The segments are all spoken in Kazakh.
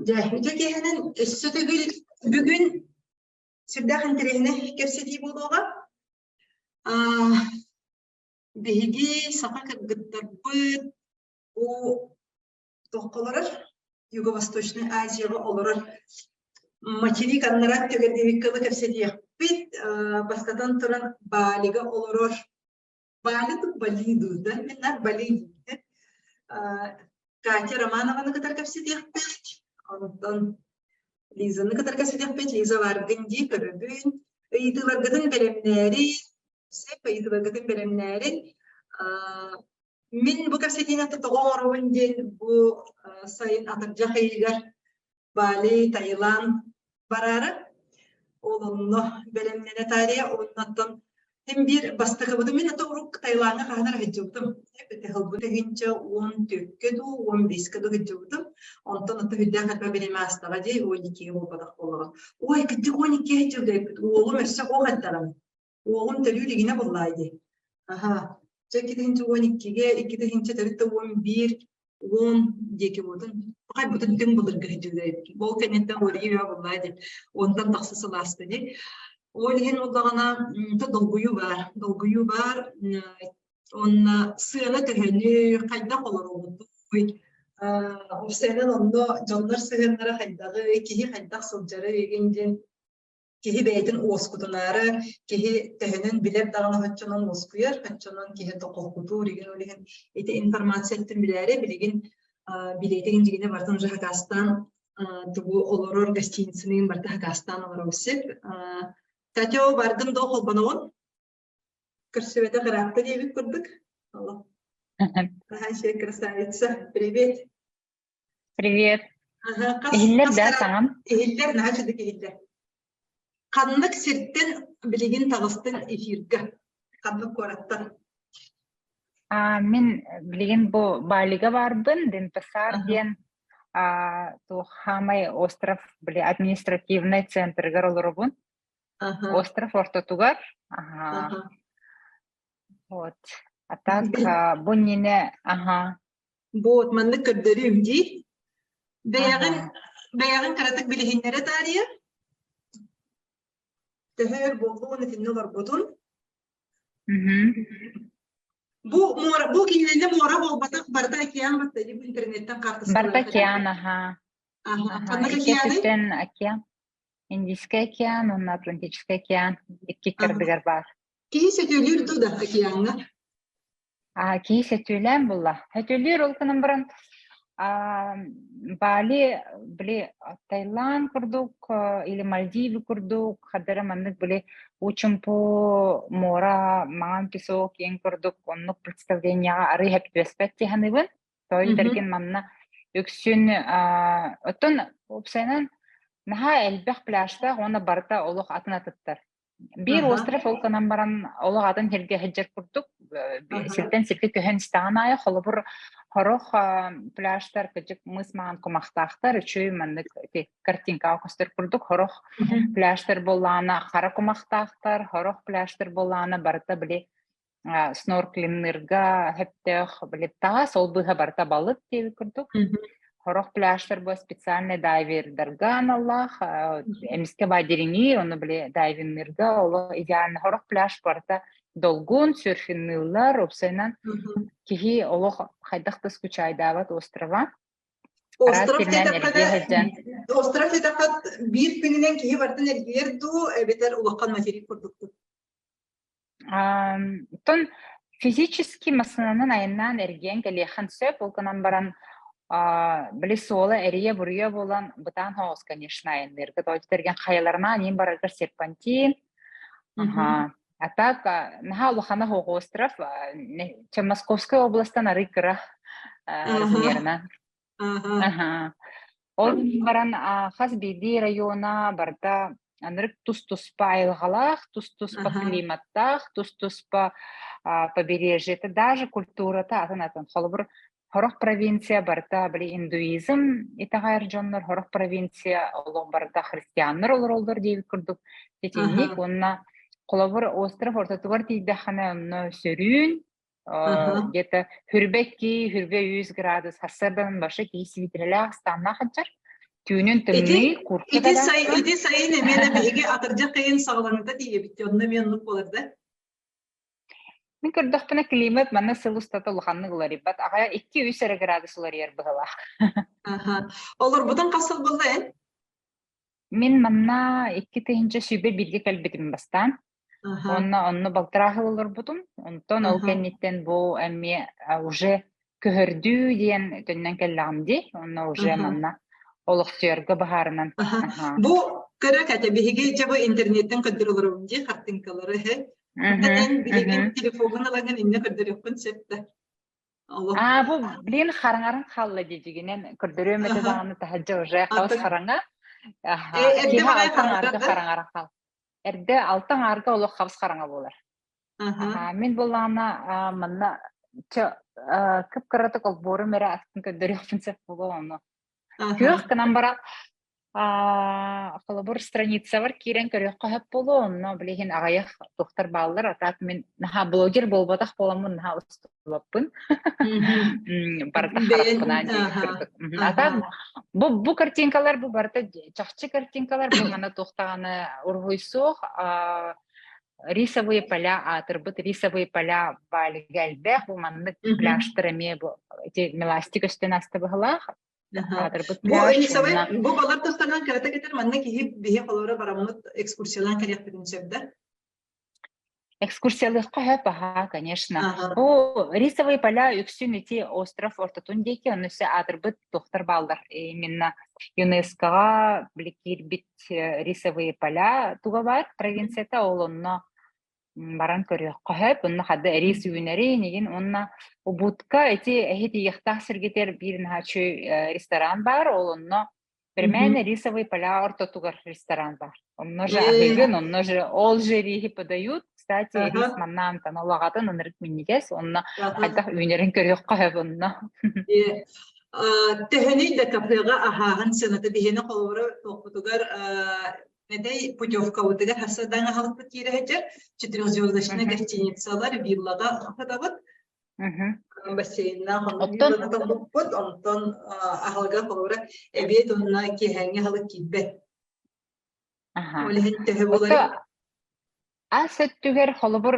Cahil üstüdür bugün sürdahın terehine kepseti buluğa bihigi safak gıttarbıt o tohkaları Yugo-Vostочный Азияга олорор материк аннарат төгердебиккалы кепсети yapıt бастатан туран Балига олорор Бали тут Балиду да меннар Балиду Катя Романованы катар кепсети yapıt ondan Liza'nı kadar kepseti yapıt Liza vargındı körübün Iyitilargıdın belemleri Sep iyitilargıdın belemleri Min bu kepsetine tutuğum bu sayın Atarca Haygar Bali, Tayland bararı. Olunno belemlene tarihe onundan hem bir bastığı budu men ata uruk Tayland'a kadar hıcıbdım. Hep tehilbu tehince 10 tükkedu 15 kedu hıcıbdım. Ondan ata hüdden hatma benim astaga diye o iki olmadı olarak. Oy gitti 12 hıcıbdı. Oğlum eşek o hattaram. Oğlum telü ligine vallahi. Aha. Çekti hince 12'ge, ikide hince telü 11 10 diye ki budun. Fakat budun tüm bulur hıcıbdı. Bol kenetten orayı ya vallahi. Ondan taksısı lastı diye. Oylen olağana dolguyu var. Onna sığına tühünü kayda olur oldu. O senen onda canlar sığınlara kaydağı, kihi kaydak sılcarı, kihi beytin oskutunları, kihi tühünün bilep dağına haççanan oskuyar, haççanan kihi toqoqutu, rigin olihin eti informasiyatın bileri, biligin bileytin jigine bartan Hakastan, tubu oloror gastinsinin barta Hakastan olur osip. Татьо баргын до холбанон. Красивая графта девять курдык. Алло. Ага, красавица. Привет. Привет. Ага, Ehiller de tamam. Ehiller ne açıdık ehiller. Kanlık sirtten bilgin tağıstın efirga. Kanlık korattan. Min bilgin bu Bali'ga varbın, Denpasar diyen tu Hamay Остров, bili administrativный центр olurubun. Остров Ортотугар. Ага. Вот. А так, bu yine, aha. Bu manlık kırdırım di. Beyağın karatık bilhinlere tarihe. Tehir bolluğun etinne var budun. Bu kinlerinde mora olmatak barda akiyan battayı bu internetten kartısı. Barda akiyan, aha. Kanlık akiyanı? İki akiyan. Индийский океан, он Атлантический океан, iki kırdıgar var. Kihi setölür du da akiyanı? Kihi setülen bulla. Setülür olkanın birin Bali, bili Tayland kurduk, или Мальдивы kurduk, haddara mandık bili учим по мора, ман песок, ен kurduk, onluk представление arı hep respecti hanıbın. Toy dergin manna yüksün, ötün opsaynan Наха элбэх пляжта оны барда олох атын атыттар. Bir остров олканан баран олох атын херге хеджер курдук. Силтен силте көһөн стаганай холобур хорох пляжтар кыжык мыс ман комактактар үчүй мандык картинка окустар курдук. Хорох пляжтар боллана хара комактактар, хорох пляжтар боллана барда биле снорклингерга хептех биле таа сол быга барда балык деп курдук. Хорох пляжтар бу специальный дайвердерга Аллах, эмиске бадирини, оны биле дайвингерга, оло идеальный хорох пляж барда долгун серфиннылар, опсайнан кихи олох хайдахта скучайдават острова. Остров тетакат bir gününden kihi bardan ergerdu, beter ulaqan материк курдукту. Тон физически масынанын айынан эрген келехан сөп, олканан баран Били сола эрие бурия болан бутан хаос, конечно, энерго точтерген хаяларына ним барагар серпантин. А так, наха улахана хог остров, чем Московской областан арыкыра размерно. Ол баран хас биди района барда анрык тус-туспа айылгалах, тус-туспа климаттах, тус-туспа побережье. Это даже культура-та атан холбур. Хорох провинция барда били индуизм итагайр жоннор, хорох провинция олог барда христианнар олор дейбит курдук. Тетинник, онна колобур остров Ортотугар тейдахана онно сөрүүн, где-то хүрбе 100 градус хассардан башы кейси битрелях станна хаджар. Түйнün тымны куркы да. Иди сайын эмеле беге атыржа кыйын сагылаңда дейбит, онна менлук боларда. Мен көрдөхпүнө климат манна сылустата улаханны гыларибат. Ага 2-3 градусулар ер быгыла. Олар бутан касыл болду, Мен манна 2 тыйынча сүйбе билге калбетим бастан. Онны балтырахыл олар бутун. Онтон ол кенниттен бу эмме уже көһөрдүү диен төннөн келлагамди. Онна уже манна олуктуерге бахарынан. Бу кырак ата биге жабы интернеттен кадырларым ди картинкалары. Bilgin telefonuna lagan inne kadar konsept. Allah. Bu bilin xarаңарын xalla diyeceğinen kürdürüyümete Aha. dağını tahacı уже xavuz Атын. xarаңa. Эрде Kiha багай altın argı харагарды. xarаңарын xal. Erde altın argı olu xavuz xarаңa bolar. Aha. Мен болана манна кып кыратык ол бору мере астын көдөрүпсүнсөп болу onu. Күйөх Aha. кынан бара холобур страница бар кирен көрөк кахап болу онно билеген агаяк доктор балдар атат мен наха блогер болбатак боламын наха устулаппын. Барта Бен. хараппынан дейик Aha. кырдык. Ата Aha. бу картинкалар бу барта чакчы картинкалар бу мана токтаганы ургуйсук рисовые поля, атрыбыт рисовые поля балгалбэх бу маннык пляжтырыме бу эти меластик өстен асты быһылаах атрыбыт Бу пляж Элисабет, онна бу балар тостардан карата кетер манна киһи биһи холора барамыт экскурсиялан кирәк бирин сөбдә. экскурсиялыгка хөп аха, конечно. Ага. Бу рисовые поля үксүн эти остров ортотун дейки онусы атрыбыт доктор балдар именно ЮНЕСКОга биликир бит рисовые поля туга бар провинцияда ол онно баран көрөк кахып онна хадда рис үйнери неген онна убутка эти эхити яхтах сиргетер бирин хачы ресторан бар ол онно перемены рисовые поля ортотугар ресторан бар. Онно же ахыгын, онно же ол же рихи подают. Кстати, рис маннан танолагатын онырык миннигес, онно хадда үйнерин көрөк кахып онно. Тэхэни да кафега ахахан сената бихени холора токутугар Недей путевка утыгар хасадан халык битире хәҗәр 4-звездочный гостиницалар виллага хатабыт. Бассейнна хонны бут онтон ахалга холора эбет онна киһәңе халык кибет. Олеһен төһө булар. Асеттүгер холобур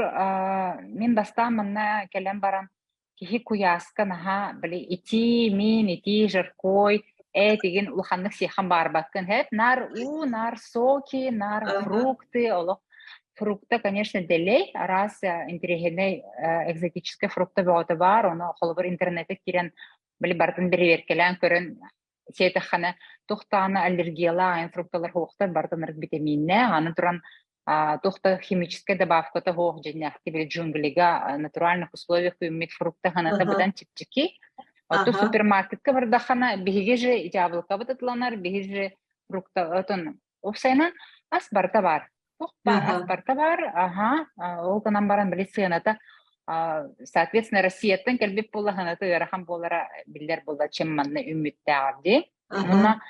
мен бастан манна келем баран кихи куяска наха били ити мин ити жиркой деген улханнык сихан бар баккын хеп нар соки нар фрукты олох фрукты конечно делей раз интерегеней экзотический фрукты боты бар оны холобур интернетте кирен били бартын берекелен көрөн сетахана тухтаны аллергияла фрукталар хуктар бартын витаминне аны туран тухта химическая добавка того женяхти били джунглига натуральных условиях имеет фрукты хана табдан чипчики то супермаркетка бардахана биһиге же яблоко бытытланар биһиге же фрукта отон опсайнан ас барта бар ол канан баран билисената соответственно Россияттан келбеп болла ханаты ярахам болара биллер болла чем манны үмүттәгди мына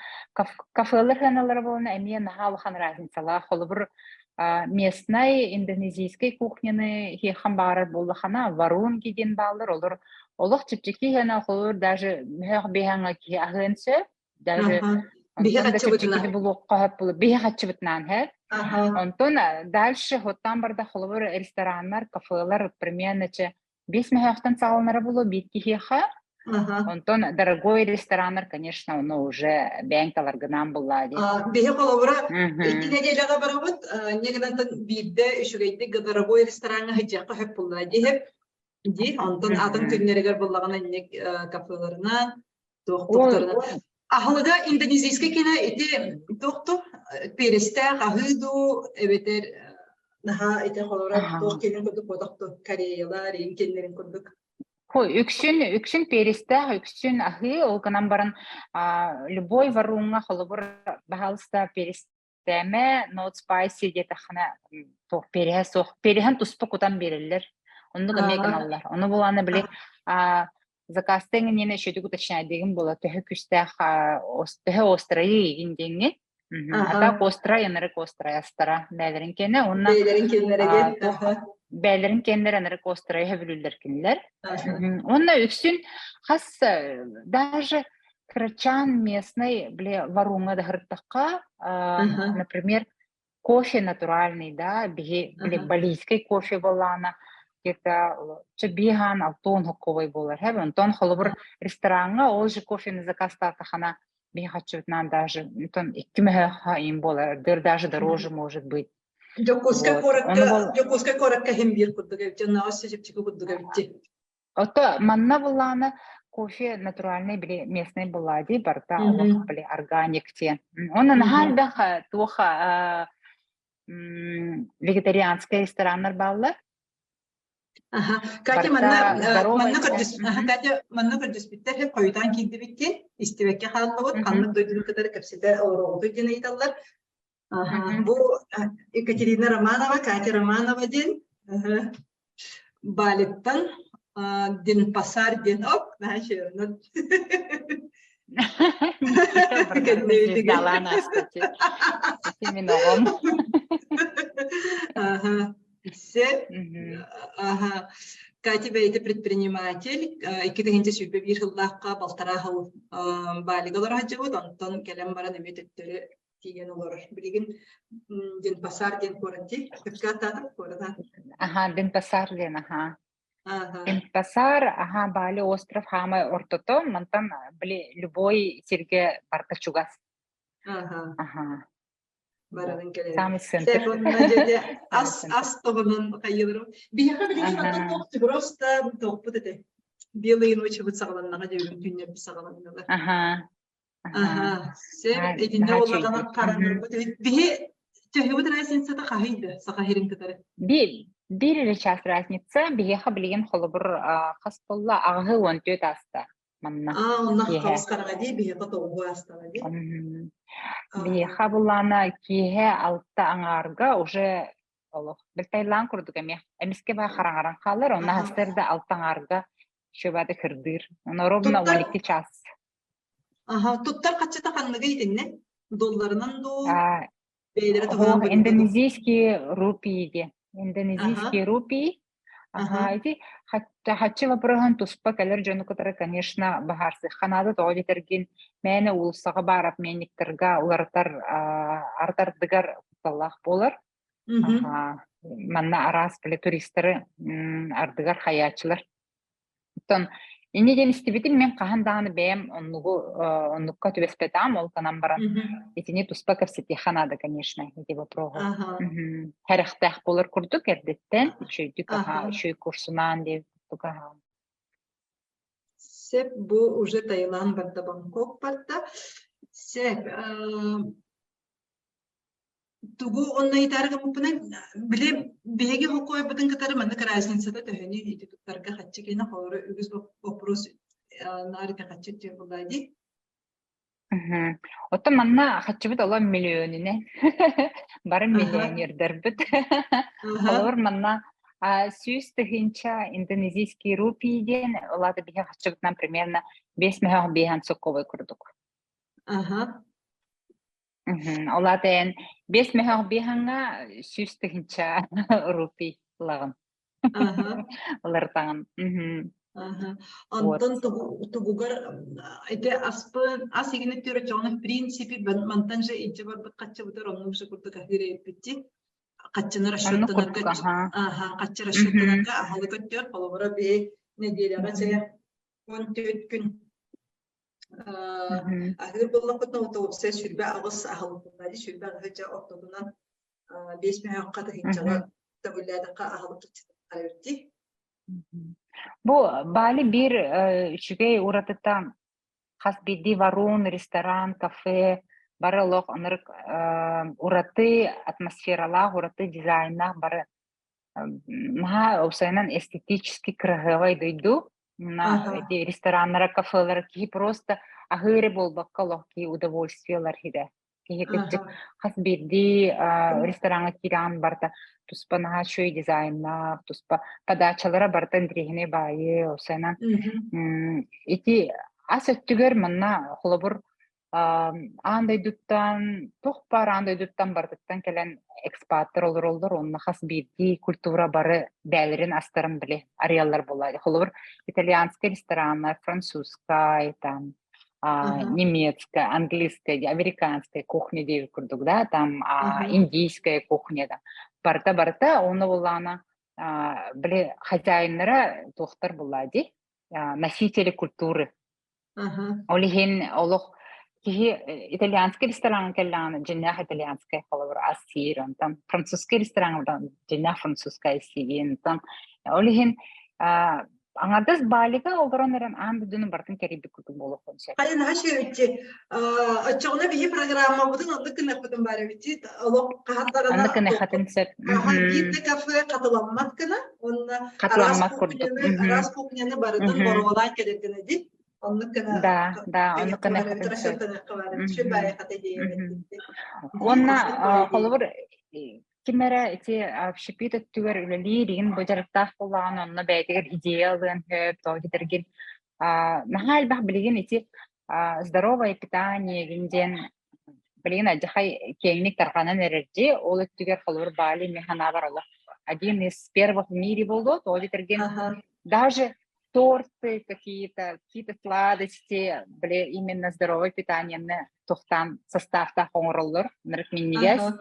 кафелер ханалар болна эмие нахал хан разницала холбур местной индонезийской кухняны хехан бары болла хана варун гиден балдар олар олох чипчики хана холур даже мех беханга ки агенсе даже чипчики булук кахап булу бехачыбытнан хэ онтон дальше хоттан барда холур рестораннар кафелер примерно 5 мехтан салонары булу битки хеха онтон дорогой рестораннар конечно но уже бенкалар гынан буллади бехе холура итинеделага барабыт негенантан бидде үшүгейди дорогой ресторанга хыжакка хеп буллади хеп ди онтон атын күннерегер буллагана нек кафеларынан доктортарынан ахылга индонезийский кине ити доктор перестер ахыду эбетер наха ите холора доктор кудук доктор кореялар инкеннерин кудук үксүн перестер үксүн ахы ол канан баран любой варунга холобур бахалста перестеме not spicy детахана тох перехан туспакутан берилер онду гамеканаллар. Оны буланы биле заказтың нене шөтүк утачна деген бола төһө күстә төһө острый индеңне. Ата костра яныры костра астара бәлерин кене онна бәлерин кеннер яныры костра хәбүлләр кинләр. Онна үксүн хас даже крачан местный биле варунга да хыртакка например кофе натуральный да биле балийский кофе болана где-то чебихан алтон хоковой болар хәб онтон холбур ресторанга ол же кофени заказ тахана бихачутнан даже тон 2 меха им болар даже дороже может быть Жокуска коракка хембир кудуга жана осчипчику кудуга битти ото манна булана кофе натуральный биле местный булади барта олох биле органик те онан халда тоха вегетарианский рестораннар баллар Ага. Катя манна кырдыс биттер хеп койутан кийди биткен. Истебекке халлабыт, ханны дойдун кытары кепсите орогуту ден айталлар. Ага. Бу Екатерина Романова, Катя Романова ден. Балеттан ден пасар ден ок, значит. Ага. Все. Ага. Катя бейте предприниматель. Икитегенче сүбе бир хыллакка балтарахыл балигалар хаҗыбы тон келем бара немететтери тиген олар. Билген ден пасар ден коранти. Катката корада. Ага, ден пасар ден, ага. Пасар, ага, Бали остров Хама Ортото, мантан бли любой сирге партачугас. Ага. Барадын келе. Самый центр. Сепонна жеде ас тогунун кайылырым. Бияка билген антон токты просто токпут эте. Белые ночи вот сагаланнага жебүн түннеп сагаланнага. Ага. Сеп эдинде олагана караныр бут. Бие төһөбүт разница та кайды, сакахирин кытары. Бир час разница, бияка билген холобур каспалла агы он төт аста. Манна. Онна калскарага ди бияка тогу астага ди. Бияка булана кие алтта аңарга уже олох. Бир Таиланд курдук эме. Эмиске ба хараңаран калыр, онна хастерде алтта аңарга шөбады кырдыр. Она ровно 12 час. Ага, туттар качта канныга идинне. Долларынан до индонезийский рупии. Индонезийский рупий. Ага, эти хачы вопрохан туспа калер жону кутары, конечно, бахарсы. Ханада тоғи терген мәне улсаға барап меніктерга улартар артардыгар куталлах болар. Манна арас біле туристері ардыгар хаячылар. Тон, инеден истебетин мен қахандағаны бәйім оннукка түбеспетам, ол канан баран. Этине туспа кәпсети ханада, конечно, эти вопросы. Харахтах болар курдук эрдеттен, шөйдік аха, шөй курсунан деп тука. Сеп, бу уже Таиланд барда, Бангкок барда. Сеп, тугу онна итарга мупунан биле беги хокой бутын катары манда разницада төһөни институттарга хатчыгына хоры үгүс вопрос нарга хатчык булайды. Отто манна хатчыбыт ола миллионине. Бары миллионердер бит. Олар манна сүйс тыгынча индонезийский рупий ден олады бихе хатчыбытнан примерно 5 миллион бейхан соковой курдук. Оладен 5 миллион бейханга сүйс тыгынча рупий лагын. Олар таңын. Антон тугугар эте аспын асигине төрөчөңө в принципе мантан же иче бар каччы бутар онун шукурда кахире битти каччыны расчёттанарга каччы расчёттанарга ахалы көттөр колобора бе неделяга чая 14 күн ахыр боллакытна отоопсе сүрбе агыс ахалыкындади сүрбе агыжа октодунан 5 миллион ката хинчага табылладакка ахалыкты алырти. Бу Бали бир шүгей уратыта хас бидди варун, ресторан, кафе, барылық анырық ураты атмосферала, ураты дизайна, бары маха осайнан эстетически красивый дойду. На эти рестораннары, кафелары, ки просто ахыры болбакка лохки удовольствиялар хиде. Ки хас бидди ресторанга киран барта. Туспа наха шөй дизайнна, туспа подачалара бартан дрихне байы, осайнан. Эти ас өттігер манна холобур андай дуттан, тоқпар андай дуттан бартыттан келен экспаттар олар, онна хас бидди культура бары бәлерін астарын біле, ариалар болады. Холобур итальянская ресторанна, французская, там, немецкая, английская, американская кухня дейі күрдік, да, там индийская кухня, да. Барта, оны болана біле хозяинлары тоқтар болады, носители культуры. Олихин олох итальянский ресторан келланы, жинах итальянская холовар асирон, там французский ресторан, жинах французская сирин, там олихин Аңардас балика олдоронерен ан бүдүнүн бартын керибик күтүп болуп консеп. Hayır, her şey ötçe. Açığına bir programı budun, onu kınapıdım bari bitti. Olo kahatlarına Аннык нехатын сеп. bir de kafe katılanmak kına. Onunla Катламак курдук. Aras Kuknyanı barıdın, borolay kedetini di. Onu kına Да, аннык нехатын сеп. Şu bari katı diyelim. Онна холовор кимера эти общепит түгөр үлели деген божарыктах булган онна бәйтегер идеялын хөп тогидерген нахал бах билген эти здоровое питание гинден билген ажахай кеңник тарганан эрерди ол түгөр холовор бали механа бар алла один из первых в мире болду тогидерген даже торты какие-то сладости были именно здоровое питание тохтан составта хоңроллор ныркминнигес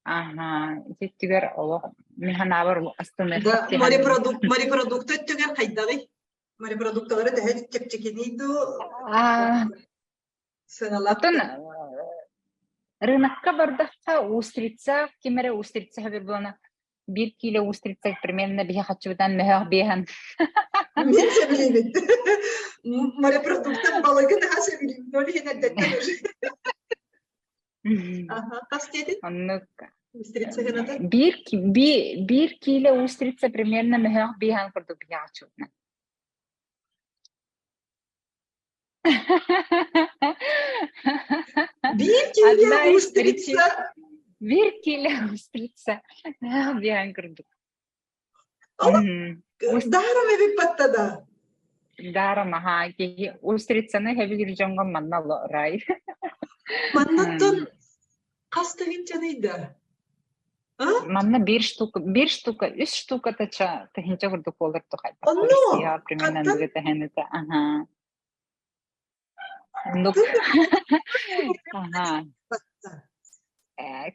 ага тигер оло механабар астыны Да, морепродукты түгер кайдагы. Морепродуктлары да хәл чепчекенейду. Саналатын рынокка бардакка устрица кимере устрица хабер булана 1 кило устрица примерно бия хачудан мехах бихан. Мен себилеймин. Морепродукты балыгын ха себилеймин. Ноль хенәдәттән уже. Ага, кастеди. Аннука. Устрица хенәдә. 1 кило устрица примерно мехах бихан курду бия хачудан. 1 кило устрица. 1 кило устрица. Бихан курду. Дарам эбик паттада. Дарам аха ки устрицаны хебигир жонгон маннало рай. Маннаттан кастыгын жаныйда. Манна 1 штука, 3 штука тача тахинча курдук болар тухай. Онно. Примерно дуге тахенета. Ага. Нук. Ага.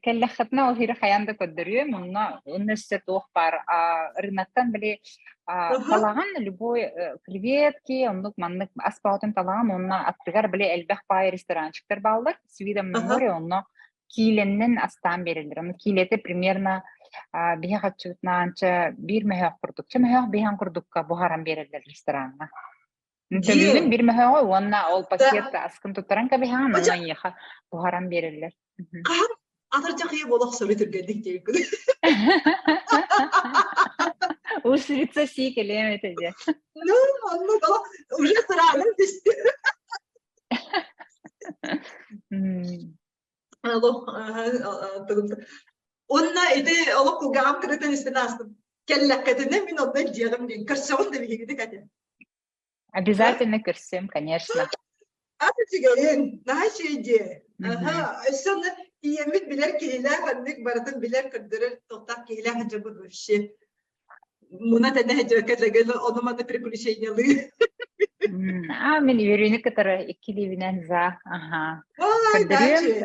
كلختنا وهي حياندا قدريه منا الناس توخبر رنتان بلي طلعان любой креветки оннук маннык аспаутын талаган онна аттыгар били элбэх бай ресторанчыктар балдык свида море онно киленнен астан берилер аны килете примерно бия хачутнанча 1 мехах курдук чемехах бихан курдукка бухаран берилер ресторанга Нтелүгүн 1 мехах онна ол пакет аскын тутаран кабихан онна яха бухаран берилер Атарчак ие болох сөйлетиргендик дейик. Устрица си келемете же. Ну, анна бала уже сразу дисти. Алло, онна иде алып кылгам кретен истенастым. Келлекетине мен ондан жегим ден кырсагын деп кегиди кате. Обязательно кырсем, конечно. Атычыгайын, нахайчыйде. Ага, өссөны иемит билер киһилээх аннык барытын билер көрдөрөр тохтак киһилээх хаджабы вообще. Муна тэнэ хаджабакатлеген онуманы приключениялы. Мен уверена, которая экилибинен за. Ага. Ой, дачи.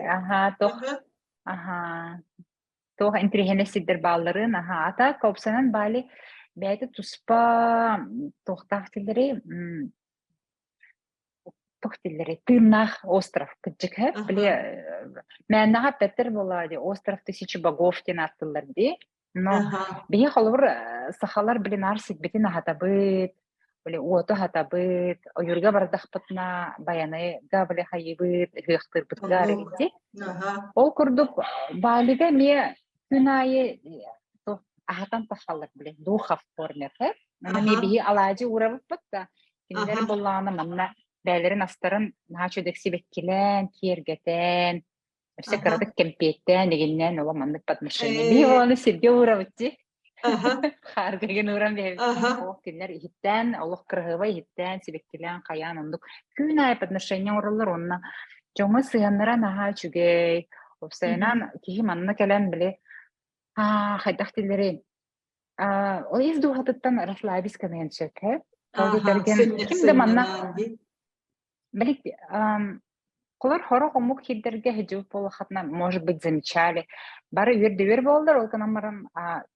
Ага, тох интригене сиддер балларын. Ага, ата копсанан бали бәйті туспа тохтактилери Тохтиллери Тыннах остров кыджык биле мәннага Петер болады остров 1000 богов тен аттылар ди но бие холбур сахалар биле нарсит битин хатабыт биле ото хатабыт ойурга бардахпытна баяны да биле хайбыт гыхтыр бытлар ди ол курдук балига ме күнайы то ахатан тахалар биле духав формер ана ме бие алажы урабыт да киндер болланы манна Бәлерин астарын нахачудек сибеккилен, киергетен, все кырдык кемпеттен дегеннен ола мандык подмышение. Би оны сирге урабытти. Харгаген урам бәйбі. Ол кинлер ихиттен, олық кыргыва ихиттен, сибеккилен, қаян, ондук. Күн ай подмышение уралар онна. Жоңы сыяннара нахачугей. Опсайнан кихи манна келен біле. Хайдақ тілдері. Ол изду хатыттан расслабис канен сөк. Кимді манна Блин, колор хоро хомук хидерге хеджу полохатна, может быть, замечали. Бары вердевер болдыр, ол канамаран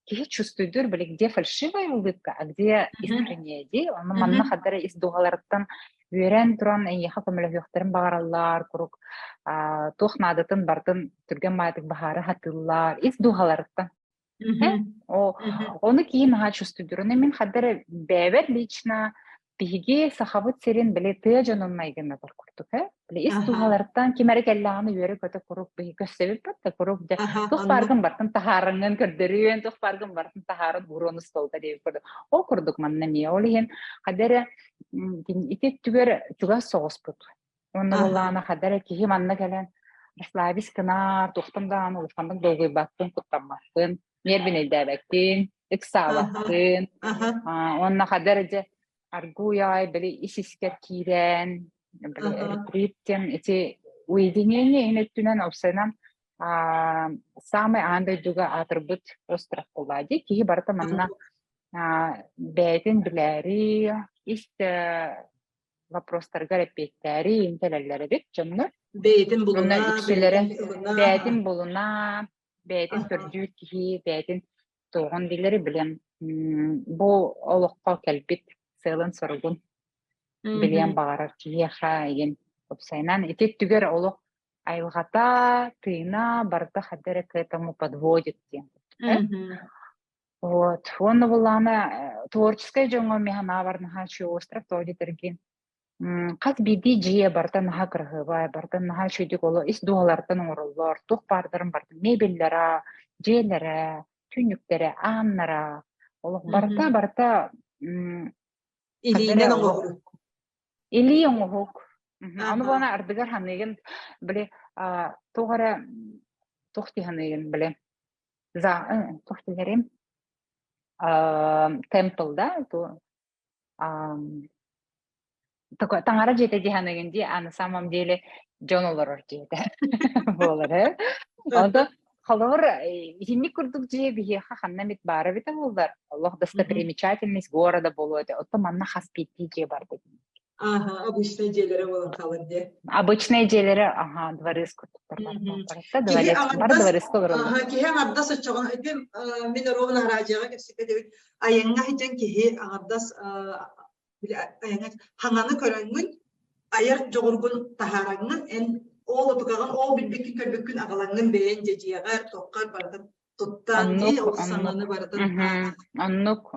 кихи чувствуйдур, блин, где фальшивая улыбка, а где искренняя идея. Он манна хаддара из дугаларыттан верен туран эйеха көмөлөк йохтарын багараллар, курук тух надатын бартын түрген маятык бахары хатыллар, из дугаларыттан. Оны кейін наға чувствуйдуруна мен хаддара бәбер лично биһиги сахабыт серин биле тыя жонуннайгына бар курдук, биле ис тугалардан кимери келлағаны үйөрі көтө курук биһи көссебип батта курук же тух баргын бартын тахарыңын көрдөрүөн тух баргын бартын тахарын уронус толда деп курдук. Ол курдук манна мие ол иһин хаддара ити түгер туга соғуспут. Онны боллаана хаддара киһи манна келен Славис кынар тухтамдан улфандың долгой баттын куттаммасын. Нервин элдәбәктин, иксаваттын. Онна хаддара же аргуяй, били исискер кирен, били ретриттен, эти уединение инеттүнен опсайнан самый андай дуга атырбыт остров куллади. Киһи барта манна бәйтин биләри, иште вопростарга репеттәри, интелләләре бит, жоннор. Бәйтин булуна, бәйтин төрдүт киһи, бәйтин тоғын дилери билен. Бу олоққа кәлбит сылын соргун билен бағарар киһиха еген опсайнан. Итет түгер олоқ айлғата, тыйна, барда хаддара к этому подводит. Вот. Онны булланы творческая жоңо механа барнаха чу остров тоди терген. Каз биди жие барда наха кыргыбай, барда наха чуйдик оло ис дуалардан оңороллор, тух бардырын барды мебеллера, жиелері, түнүктері, аннара, олық барда илинен оңору. Или оңорук. Аны бана ардыгар ханеген биле тугара тухти ханеген биле. Тухтилерим темпл да, то такой таңара жетеди ханегенди, а на самом деле жонолор жете. Болар, Онда халар хинни курдук же биеха ханнамит бара бит болдар. Аллах достопримечательность города болоде. Отто манна хаспити же барды. Обычные жерлери болон калыр де. Обычные жерлери, дворец курдуктар. Дворец курдуктар. Кихе аңардас очогон айтым мен ровно радиога кепсике дебит. Айыңга хитен кихе аңардас хаңаны көрөңүн аяр жогоргун тахараңын эн ол отугаган ол билбекки көрбөккүн агалаңын бээн жежиягар токкар бардым туттан ди ол сананы бардым. Аннук,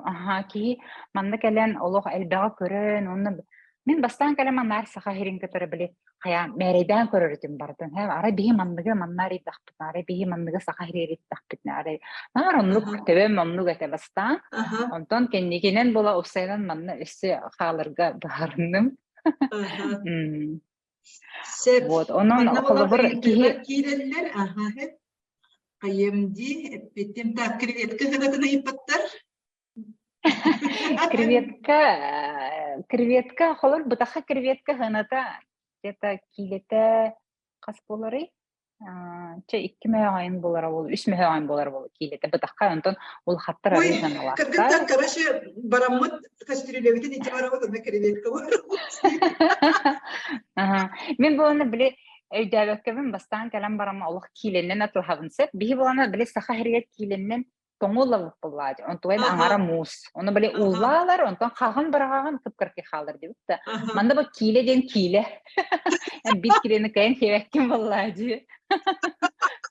ки манна келен олох элбага көрөн, онны мен бастан келем анар саха херин көтөрө биле кая мерейден көрөрүтүм бардым. Ара бии манныгы маннари дахпыт, ара бии манныгы саха херит дахпыт. Нар оннук төбөм оннук эте бастан. Онтон кеннигенен бола усайнан манна үсү халырга барынным. Вот, онон колобор киреллер, кайымди, беттем так креветка ханатына ипаттар. Креветка, холор бутаха креветка ханата, где-то килете кас болары, 2 айын болар бол, 3 айын болар бол килете бутаха, онтон ол хаттар арыган алар. Кыргызстан карашы бараммыт кастрюлебитин ити барабыт ана креветка бар. Мен боланы биле өйдәбәккәбен бастан калам барама Аллах киленнән атылхабынсып, бихи боланы биле саха хәргәт киленнән тоңуллап булады. Онтуен аңара мус. Оны биле уллалар, онтон хагын бараган кыпкырки халыр дип та. Манда бу киледен киле. Бит килене кайын хевәккән булады.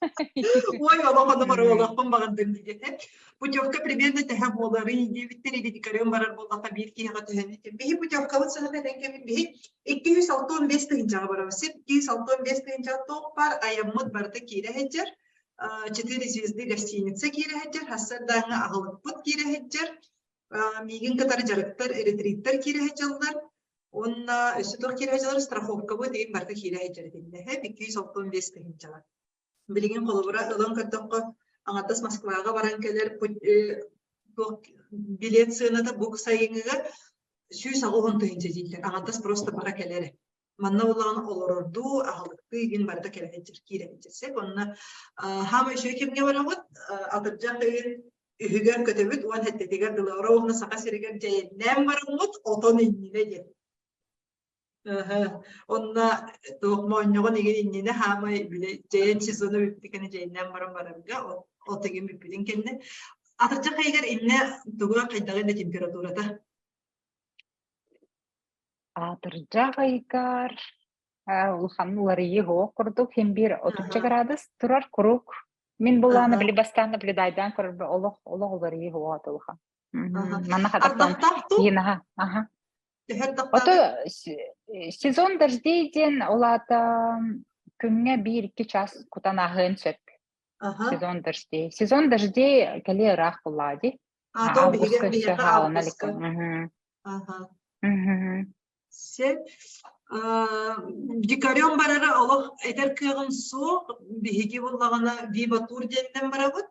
Ой, Аллахны баралакпын багындым диде. Путевка примерно теһә болары, дебиттер иде дикарен барар булганда бир киһәгә тәһәнне. Бихи путевка сәнәдә дәнкәм бихи 265 тыгынча барабыз. 265 тыгынча топ бар, аяммыт барды кире хәҗәр. 4 звезды гостиница кире хәҗәр, хәсәдәңә агылып кире хәҗәр. Мигин катар жарыктар, ретриттер кире хәҗәрләр. Онна өсөтөр кире хәҗәрләр страховка бу деген барды кире хәҗәр диләр. 265 тыгынча. Билеген колобура ылан каттакка аңатас Москвага баран келер билет сыйната бук сайынгыга сүйс агылган тыгынча дилер. Аңатас просто бара келер. Манна улан олорду агылыкты ген барда келер кире хәҗәрсек, онна хама шөкемгә барабыт, атырҗак деген үгәр көтөбүт, уан хәттегәр дылауровна сака серегәр җәйнәм барымыт, отон инниле дит. Онна тоқмоньоғын еген иннені хамай біле жайын сезоны бүптікені жайыннан барам-барамға, о теген бүппеден кенне. Атырчақ егер инне тұғыра қайдағында температурата? Атырчақ егер ұлханлары егі оқырдық, хем бір 30 градус тұрар құрук Min bulana Ага, bili bastanda bili daydan körbe olох olor iyi huwa tolha. ага. Manna hadattan Ардактарту, yinaha. Aha. төхөр Ото тактагы. сезон дождейден олата күнгө 1-2 час кутанахын сөп. Ага. Сезон дождей. Сезон дождей кали ырах буллади. Тоо Август биһиге көстө биһиге халаналык. августка. Ага. Мгм. Сеп дикарён барара олох этер кыгын су биһиги буллагана вива тур денден барабыт.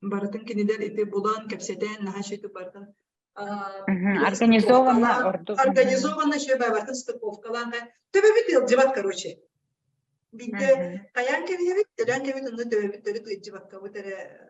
Барытын кинидер ити булан кепсетен наха шөтү бартын. Организованно орду. Организованно шөй бартын стыковкаланга. Төбөбүт ылжыбат, короче. Бинде каян кебит, терен кебит, онда төбөбүт төрү ылжыбатка бутере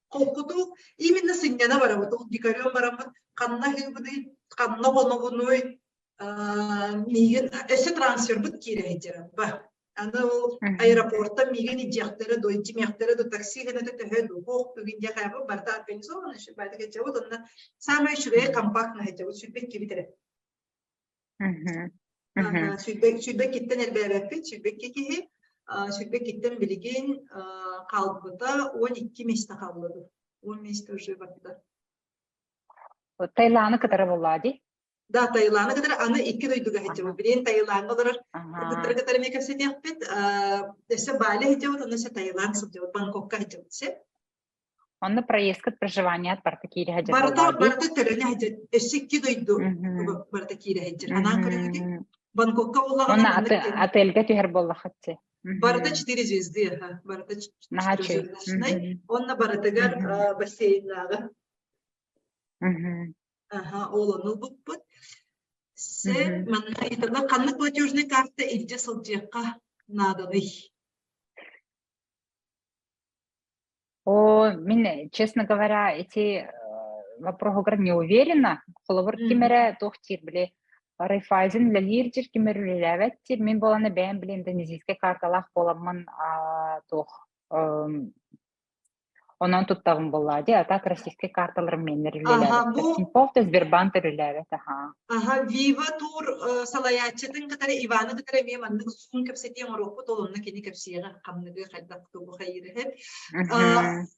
колкуту именно сыняна барабыт. Ол дикарён барабыт. Канна хилбыды, канна бонобуной миген эсе трансфер бут кире ба. Аны ол аэропортта миген ижяктары до ижмяктары до такси генете төһө до хок түгин жахабы барта организовано шу байда кечебут онда самый шугай компактно хечебут сүбек кибитере. Сүбек киттен элбебеппит сүбек кихи сүбек киттен билген калбыта 12 месте калды. 10 месте уже бакта. Таиланы кытары буллади. Да, Таиланда кадar аны 2 дойдуга хечебут. Бирен Таиланда олар кытыр кытыр мекеп сетеппит. Эсе Бали хечебут, аны се Таиланд сетеппут, Бангкокка хечебут се. Онны проездка проживание от барта кире хаджар буллади. Барта төрөне хаджар. Эсе 2 дойду барта кире хаджар. Анан көрөгү Бангкокка уллагана. Онна отельге түһөр боллахатсы. Барта 4 звезды, барта 4 звездочный. Онна бартагар бассейнага. Ага, олону буппут. Се манна итала канны платежный карта илже сылжыакка наданы. Мен, честно говоря, эти вопросы не уверена. Холовар кимере тохтир били Райфайзен лалиржир кимер леветтир. Мен боланы бәйін били индонезийский карталах боламын тох. Онан туттагым боллади, а так российский карталар менер лелеветтир. Тиньковта Сбербанк лелевет, Ага, Вива тур салаячытын катары Иваны катары мен манны сун кепсетен оропу толонна кени кепсига камныгы хайдак тубу хайры.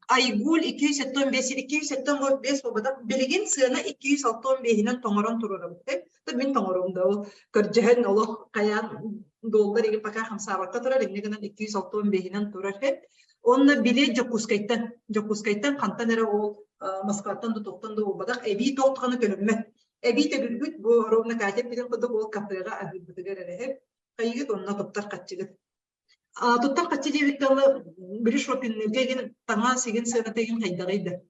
Айгул 275 бобада билген сына 265нен тоңорон турурабытты. Мен тоңоромда ол көржөһөн олох каян доллар эги пока 5 сабатта турар, эмнегенен 265нен турар. Онна биле жокускайттан кантан эре ол Москваттан да токтон да болбадак эби токтоганы көлөммөт. Эби тегүлгүт бу ровно катеп биден кодо бол кафега агыбытыгар эре. Кайгыт онна топтар катчыгыт. Топтар катчы дебитталы бир шопингге ген таңа сеген сына теген кайдагайды.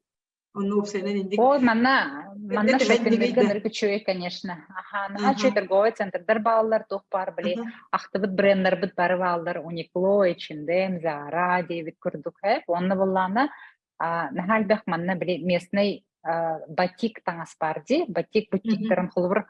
Онна опсенен индик. Манна шопингге күчөй, конечно. Наха торговый центрдар баалар тох бар били. Ахтыбыт брендер бит бары баалар Uniqlo, H&M, Zara дебит көрдүк хеп. Онна боллана нахалбах манна били местный батик таңас барди. Батик бутиктерин холбур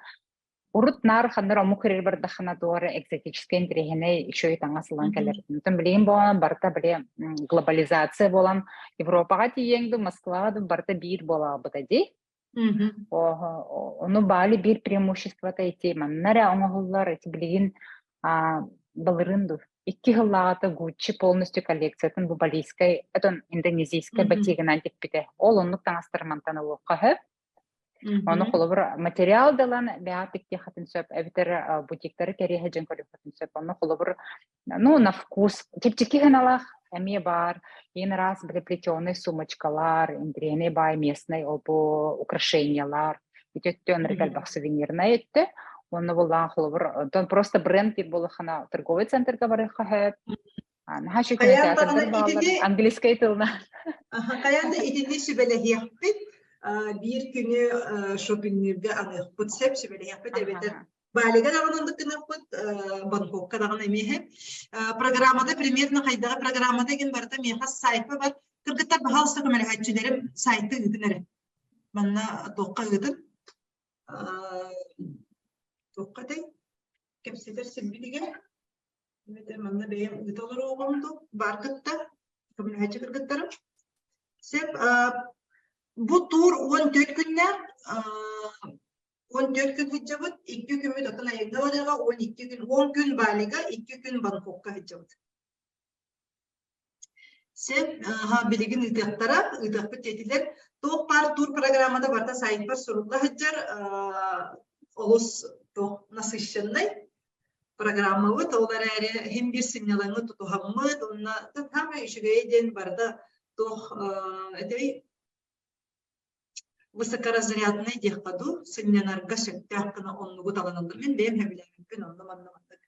урут нар хандар омукрер бар дахана дора экзотический интерегене еще и таңасылан келер. Тем билин болан барта били глобализация болан Европага тиеңди, Москвага да барта бир бола бутади. Ону бали бир преимущество тайти маннара оңголлар эти билин балырынду. 2 жыллағаты Gucci полностью коллекциятын бу балийской, это индонезийской батигынан теппите. Ол оннук таңастырмантан олуққа хөп. Оны холобыр материал далан бәатикте хатын сөп, әбітер бутиктары кереге жен көріп хатын сөп. Оны холобыр, на вкус, тепчеки ғаналақ әме бар, ең раз плетеный сумочкалар, индрене бай местный обу украшениялар, бітетті өніргәл бақ сувенирна етті. Оны болған холобыр, просто бренд бір болы қана торговый центрға бары қағып. Наға шекені театрдар бағалар, английскай тылна. Қаянда етінде сүбелі хияқпет, bir günü shopping'de anı kutsep sübeli yapıp evet Baliga dağınındı kınapıt Bangkok'a dağın emeği programada примерно kaydağı programada gen barda meha sayfa var kırgıta bahal sakımeli hacılarım saytı gıdınları bana toqqa gıdın toqqa day kepsiler silbilige evet bana beyim gıdalar oğumdu bargıtta sakımeli hacı kırgıtlarım sep bu tur 14 günler 14 gün hicabıt 2 gün müddatına yayında var 12 gün 10 gün Baliga 2 gün Bangkok'a hicabıt. Sen bilgin ıtıqtara, ıtıqpı tetiler. Toq par tur programmada barta sayt var sorulda hıccar olus toq nasışşınday programma var. Olar äri hem bir sinyalanı tutuhammıd. Onna tam işigeyden barda toq edey высокоразрядный дехпаду, сыннянарга сөктәккына оннугу таланылды. Мен бәйім әбіләмікпен онным аннамандық.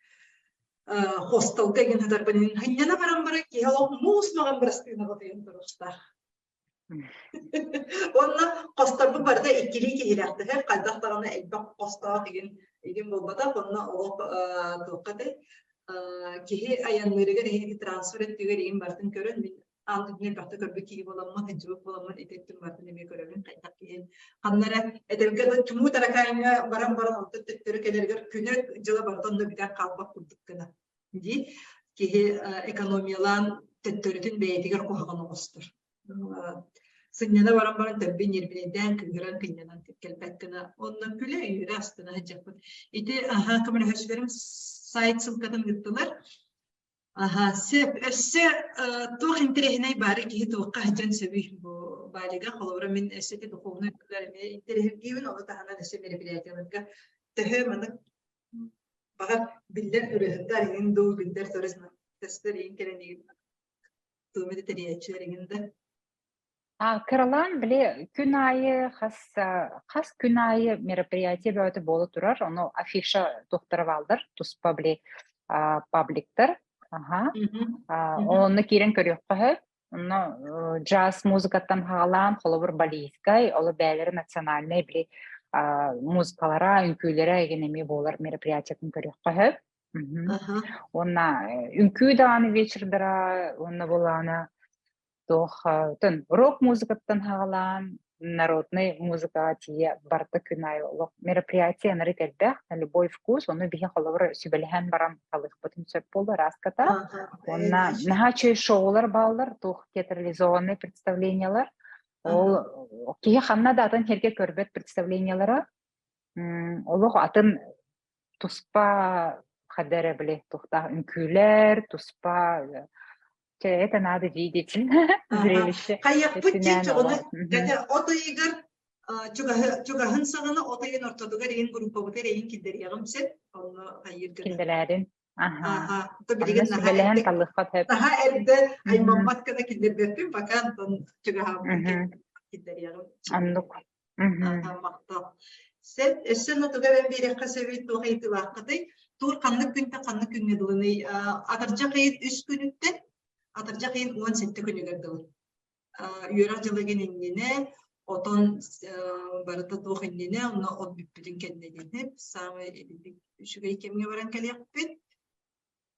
Хосталга ген хатарбанин хынняна баран-бара киһалок муус маған бірастығына ғатайын тұрыстар. Онна қостарбы барда иккили киһиләқті. Хәр қайдақтараны әлбәқ қостаға еген болбада, онна олық тұлқады. Киһи аянлырыгар ехи трансфер еттігер еген бартын көрін. Антын бақта көрбі киһи боламын, хыджыбы боламын, ететтім бартын еме көрілін қайдақ кейін. Қаннара әділгеді түму таракайыңа баран-баран онты төттері келергер күні жылы бартонда бітер қалбақ күрдік кіна. Ди, киһи экономиялан төттөрүтүн бәйтигер қоғаны қостыр. Сынняна баран-баран төббі нербінеден күнгірен кыннянан келбәт кіна. Онна күлі үйірі астына хыджақпын. Ити, көмір хөшілерім сайт сылқатын гыттылар. Өссі тоқ интерехінай бары киһи тоққа хыджан сөбүй балига холовра мен өссеті духовны өкілеріме интерехілгейбін, оны тағанан өссі мероприятияларға төһі маңық бағар білдер үрігіндер еген ду білдер төрізна төстер ең керенеген тумеді тәриятчылар егенді. Кыралан біле күн айы, қас күн айы мероприятие бәуті болы тұрар, оны афиша тоқтырып алдыр, тұспа біле пабликтер. Оны керен көрек қағып, оны джаз музыкаттан хағалан, қолыбыр балийскай, олы бәлері национальный біле музыкалара, үнкүйлері егенеме болар мероприятиятын көрек қағып. Оны үнкү дағаны вечердара, оны боланы рок музыкаттан хағалан, народный музыка тие барты күнай олық мероприятие нары кәлбәқ, любой вкус, оны бейін қолыбыр сөбеліген баран қалық бұтын сөп болды раската. Онна наға чөй шоулар балдар, тоқ театрализованный представлениялар. Ол кейі қанна да атын херге көрбет представлениялары. Олық атын тұспа қадары біле тоқта үнкүйлер, тұспа... Это надо видеть, зрелище. Каяк путчик, ото игр, чугаһын сағына ото ен ортодугар ен группа бутер ен килдер ягым сен, оны хайыр гыр. Килдерәрин. То билеген наха эрде аймамбат кана килдер берпин, бакан тон чугаһын килдер ягым. Андук. Мақта. Сен отуга бен берекка себет тоғайты вақыты, тур қанлық күнне дылыны, атаржа қайын үс күнүттен, Атаржа қиын 17 күні көрділі. Үйірақ жылыген еңгені, отон барыта тоқ еңгені, оны от бүппідін кәдінеден. Самы үшіге екемге баран кәлек бет.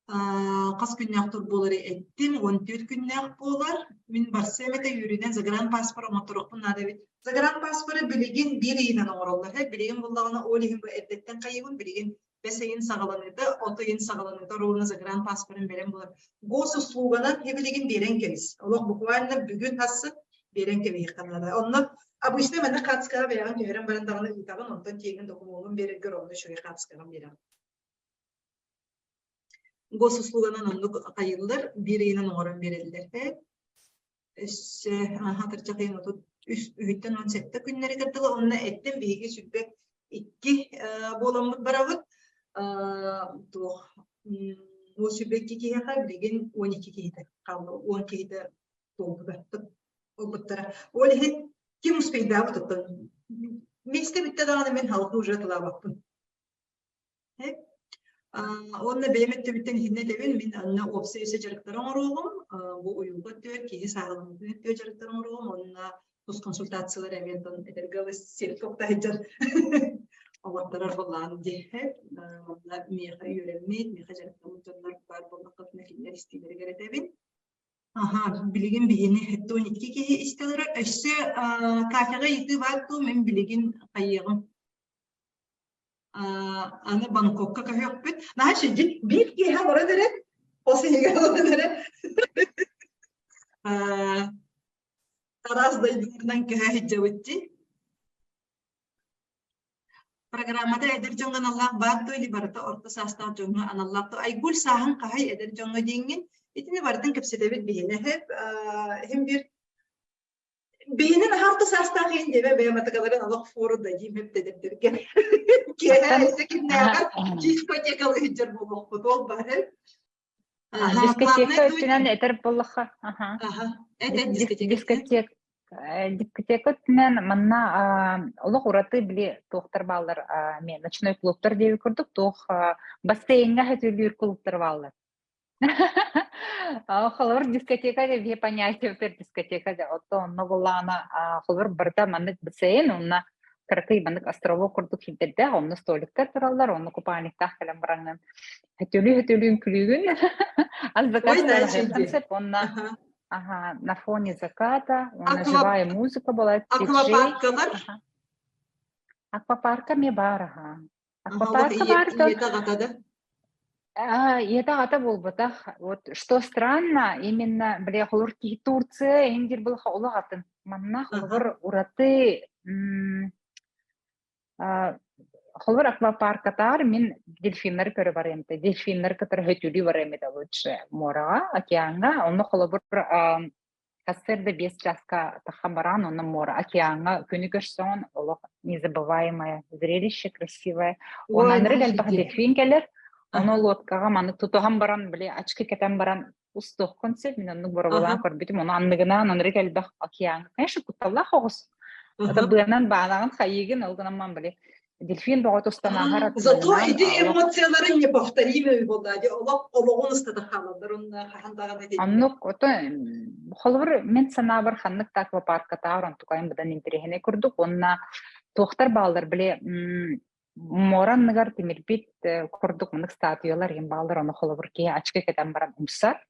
Қас күннәқ тұр болары әттім, 14 күннәқ болар. Мен барсы әметі үйірінен загран паспоры ұматтырықпын нады бет. Загран паспоры білеген бір үйінен оңыролар. Білеген болағына олығын бұл әдеттен қайығын білеген бәсейін сағаланыды, отойын сағаланыды, ровны загран паспорын берен болар. Гос услугана хебілеген берен кеміз. Олық буквально бүгін тасы берен кемей қанады. Онны, обычно мәні қатысқаға береген көхерен барындағыны ұйтағын, онтан тегін документын берергер, оны шөге қатысқаға береген. Гос услуганан онны қайылдар, бір үйінен оңырын берелдер. Хатырча қиын оту үйттен 17 күннері кірділі, онны әттен бейге сүрбек 2 боламыд барабыд. О сүрбекке кейіға білген 12 кейді қалды, 10 кейді толды бәттік. Ол ехет кем ұспейді абы тұттын. Месте бітті дағаны мен халқы ұжа тұла бақпын. Онына бәйметті біттен хинне дебен, мен онына опсы өсі жарықтарың ұрығым, бұл ұйылғы төр, кейі сағылымды төр жарықтарың ұрығым, онына тұс консультациялар әментін әдергалы сел тоқта хеджар. Олаттарар болған дейіп, меға үйренмейд, меға жарықтамыдарлар бар болмаққа мәкелер істейлері керетебін. Білеген бейіні әтті 12 кейі істелері. Өсі кафеға еті батту, мен білеген қайығым. Аны Бангкокқа кафе өкпет. Наға шеде, бір кейі бара дәрет, осы еге бара дәрет. Тараздайдыңырдан кәе хеджауетті. Программада эдер жоңган Аллах батту или барата орта састав жоңга аналлахту айгул сахан кахай эдер жоңга дейген İtini vardın kapsitebet bihine hep hem bir bihinin harta sastan hin deme be matakaların Allah foru da diyeyim hep dedim ki Аттан ise kim ne yapar diskotekalı hicr bu futbol var hep. дискотека өттүнөн этер боллаха. Diskoteka. Дискотека өттүнөн манна олох ураты биле тохтар балдар мен ночной клубтар деп көрдүк. Тох бассейнга хөтүлүр клубтар балдар. Холор дискотека деп понятие өтер дискотека деп отто онно булана холор барда маннык бассейн онна Каракай банык островок курдук хилдерде, онны столиктер тураллар, онны купальниктах калам баранган. Хөтөлүн күлүгүн. Аз заката концепт, онна на фоне заката, онна живая музыка была, Аквапаркалар. Аквапарка ми бар, Аквапарка бар. Это гата болбатах. Вот что странно, именно бля холорки Турция, индир был хологатын. Манна холор ураты холор аквапаркатар мен дельфиннер көрө барем. Дельфиннер катар хөтүлү барем да лучше мора, океанга, онно холор кассерде 5 часка тахамбаран, онно мора, океанга, күнүгөрсөн, олох незабываемое зрелище, красивое. Онан регал дельфин келер. Оно лодкага маны тутуган баран биле ачкы кетен баран устук концепт мен анны боролан көрбүтүм ону анныгынан анрыгал бак океан. Конечно, куталла хогус. Ата быянан баанаган хайыгын алганаман биле. Дельфин богот устанагар. Зато эти эмоциялары неповторимые болду. Ологон устада калдыр, онна хандаган эти. Аннук ото холбор мен санабар ханнык аквапаркка тааран тукайын бадан интерехне көрдүк. Онна тохтар балдар биле Моран нагар тимирбит курдук мынык статуялар ем балдар оны холобур ки ачка кетен баран умсар.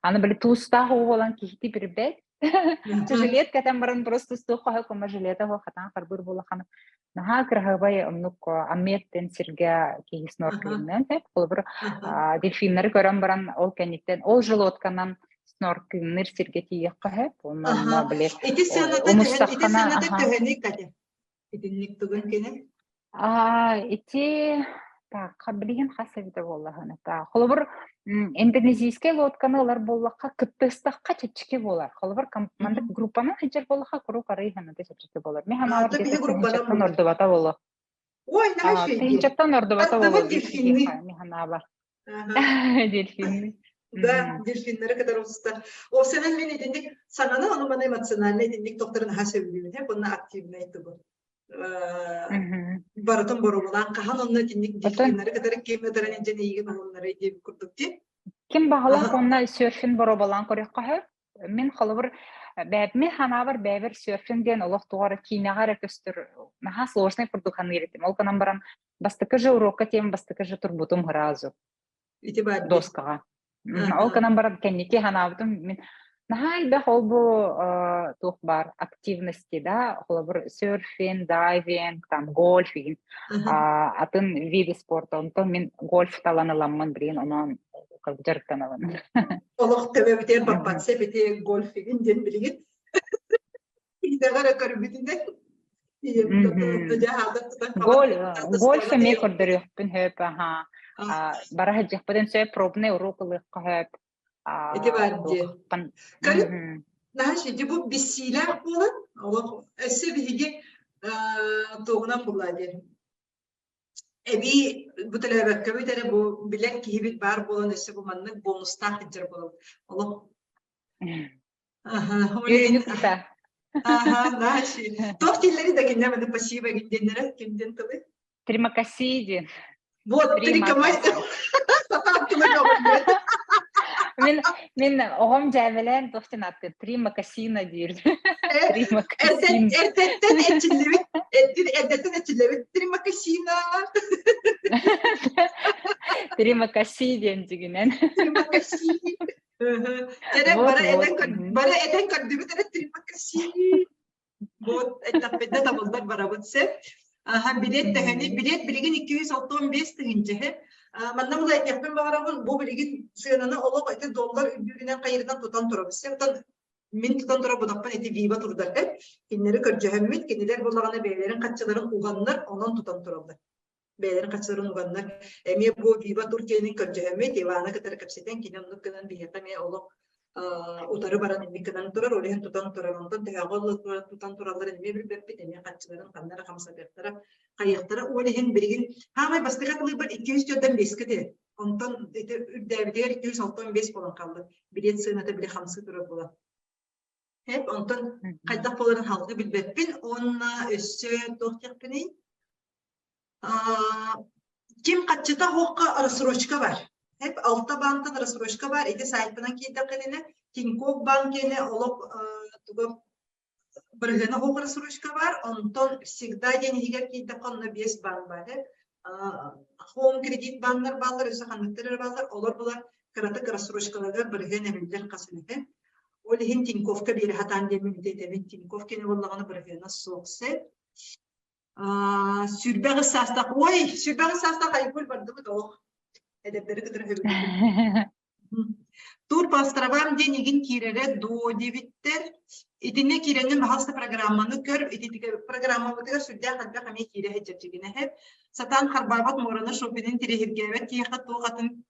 Аны биле туста хоо болан кихти бирбет. Жилет кетен баран просто стохо хакома жилета хо хатан карбур болахана. Наха крахабай оннук аметтен сирге ки снорклингнен теп холобур дельфиннер көрөн баран ол кенеттен ол желотканан снорклингнер сирге тиякка хеп. Онна биле. Эти сенада төгөник кате. Идинник түгөн кене. Эти так кабилген хасавида боллахана та холбор индонезийский лодканы алар боллака кыттыстакка чечке болар холбор команда группаны хижер боллака куру карыйганы да чечке болар мен хана группаны ордубата боло ой наши тенчаттан ордубата боло мен хана бар дельфин да дельфиннер кадар уста о сенен мен идиндик сананы аны мана эмоциональный идиндик докторун хасавида деп буну активный айтты Барытын боролан кахан онна тинник дельфиннер катары кеметерен жана ийген оннары деп курдук ти. Ким багала онна серфин боролан корякка хэ. Мен халыбыр бәп мен ханабыр бәбер серфин ден олох тугары кинагара көстөр. Маха сложный курдук ханы еретим. Ол канан баран бастыкы же урокка тем бастыкы же турбутум гразу. Итибад доскага. Ол канан баран кенники ханабытым мен Нахай да холбу тух бар активности, да, холбу серфинг, дайвинг, там гольфинг, атын виды спорта, он то мен гольф таланыламман брин, онан как жарктаналан. Олох тебетер баппатсе бете гольфинг ден билген. Идагара карбитинде. Гольф ме көрдөрөкпүн хөп, бара хажыппаден сөй пробный урокылык хөп. Эти варди. Кали нахи дебу бисилах болан, Аллах эсе биге тогнан буладер. Эби буталабак кабитере бу билек кибит бар болан эсе бу маннык бонустах хиджер болан. Аллах. Юнукта. Нахи. Тохтилери да кинемеде спасибо гинденере кинден табы. Тримакасиди. Вот трикамаси. Мен огом жабелен тохтен атты тримакасина дир. Тримакасина. Эртен тримакасина. Тримакасиден дигинен. Тримакаси. Бара эден каддыбы тримакаси. Вот это педда болдар барабытсе. Билет тегени билет билеген 265 тегенче. Манна мулай япын багарагын бу билеген сыянаны олоп айты доллар үбүгүнөн кайырдан тутан турабыз. Сен мен тутан тура будакпан эти виба турдар. Киннери көржөһөммүт, кинилер боллаганы бейлерин катчыларын уганнар, онон тутан турабыз. Beden kaçırın uganlar. Emi bu Viva Türkiye'nin körcehemi divana kadar kapseten kinem nukkadan biyata me oluk utarı baran emi kadan turar olihen tutan turar ondan tehagollu tutan turallar emi bir bepit emi kaçıların kanlara kamsa bektara kayıktara olihen birgin hamay bastıka kılıbar 200 joddan beskete ondan devdiğer 265 olan kaldı. Bilet sığınata bile hamsı turar bulan. Hep ondan kaydak poların halkı bilbepin onna üssü dohtiyakpini kim kaçta hoqqa rassrochka var. Hep altta banktan rassrochka var. Ede saytından kiyde kadine Tinkoff bankene olup tuğup birgene hoq rassrochka var. Ondan всегда деньги kiyde kanna bies bank var. Home kredit banklar bağlar, öse hanıtları bağlar. Olur bular kıratık rassrochkalarga birgene bildir kasınıfe. Olihin Tinkoff'ka bir hatan demin dedemin Tinkoff kene vallağını birgene soğukse. Sürbağ sastaq. Oy, sürbağ sastaq ayıpıl bardı mı doğ? Edepleri kadar hübüldü. Tur pastravam denigin kirere doğu devitter. İtinne kirenin bahasta programmanı kör. İtinne programmanı sürdüğü halde kami kire hececigine hep. Satan harbabat morana şopinin tirehirgevet ki yıkat doğatın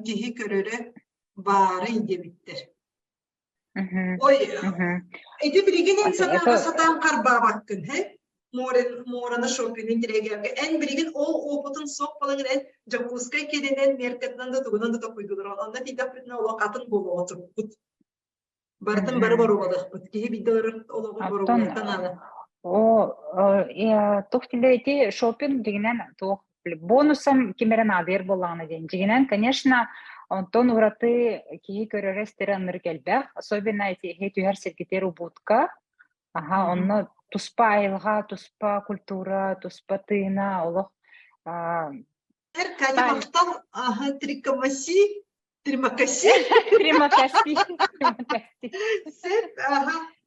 kihi köröre bağırı devitter. Oy, edi birigin satan harbabatkın hep. Morana şopinin diregerge en birigin o oputun sok falan en jakuskay kedenen merkatdan da tugunan da koydular. Onda tidak pernah lokatın bolu oturup. Bartın barı olmadı. Ki bir dörr olağı borulatan ala. O тухтилети шопинг дегенен тух бонусом кимерен адер боланы дегенен, конечно, онтон ураты ки көрөрестерен ныргелбек, особенно эти хетюер сергитер убутка. Ага, онно туспа айылға, туспа культура, туспа тыына, олық. Кәне мақтал, трикамаси, тримакаси. Тримакаси. Сеп,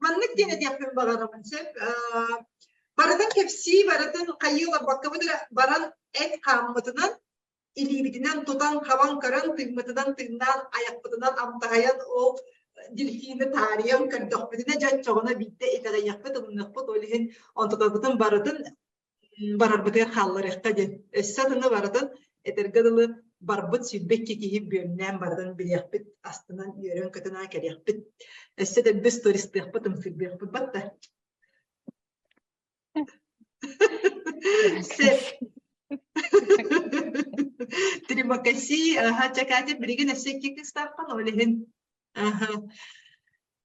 маннык дене деппен бағарамын, сеп. Баратын кепси, баратын қайыла баққабыдыр, баран әт қамытынан, илибитінен тұтан қаван қаран, тыймытынан тыйнан, аяқпытынан амтағаян ол Dilhini tarihem kırdokbetine can çoğuna bitti etagayakbet ımnıkbet olihin ontutabıtın baratın bararbıtı hallar ekkadı. Esatını baratın etergadılı barbıt sübbek kekihip bölünen baratın bilyakbet astından yörün kötüna keriyakbet. Esatın biz turistikbet ımsırbekbet batta. Terima kasih. Cakapnya berikan esekik istapan olihin.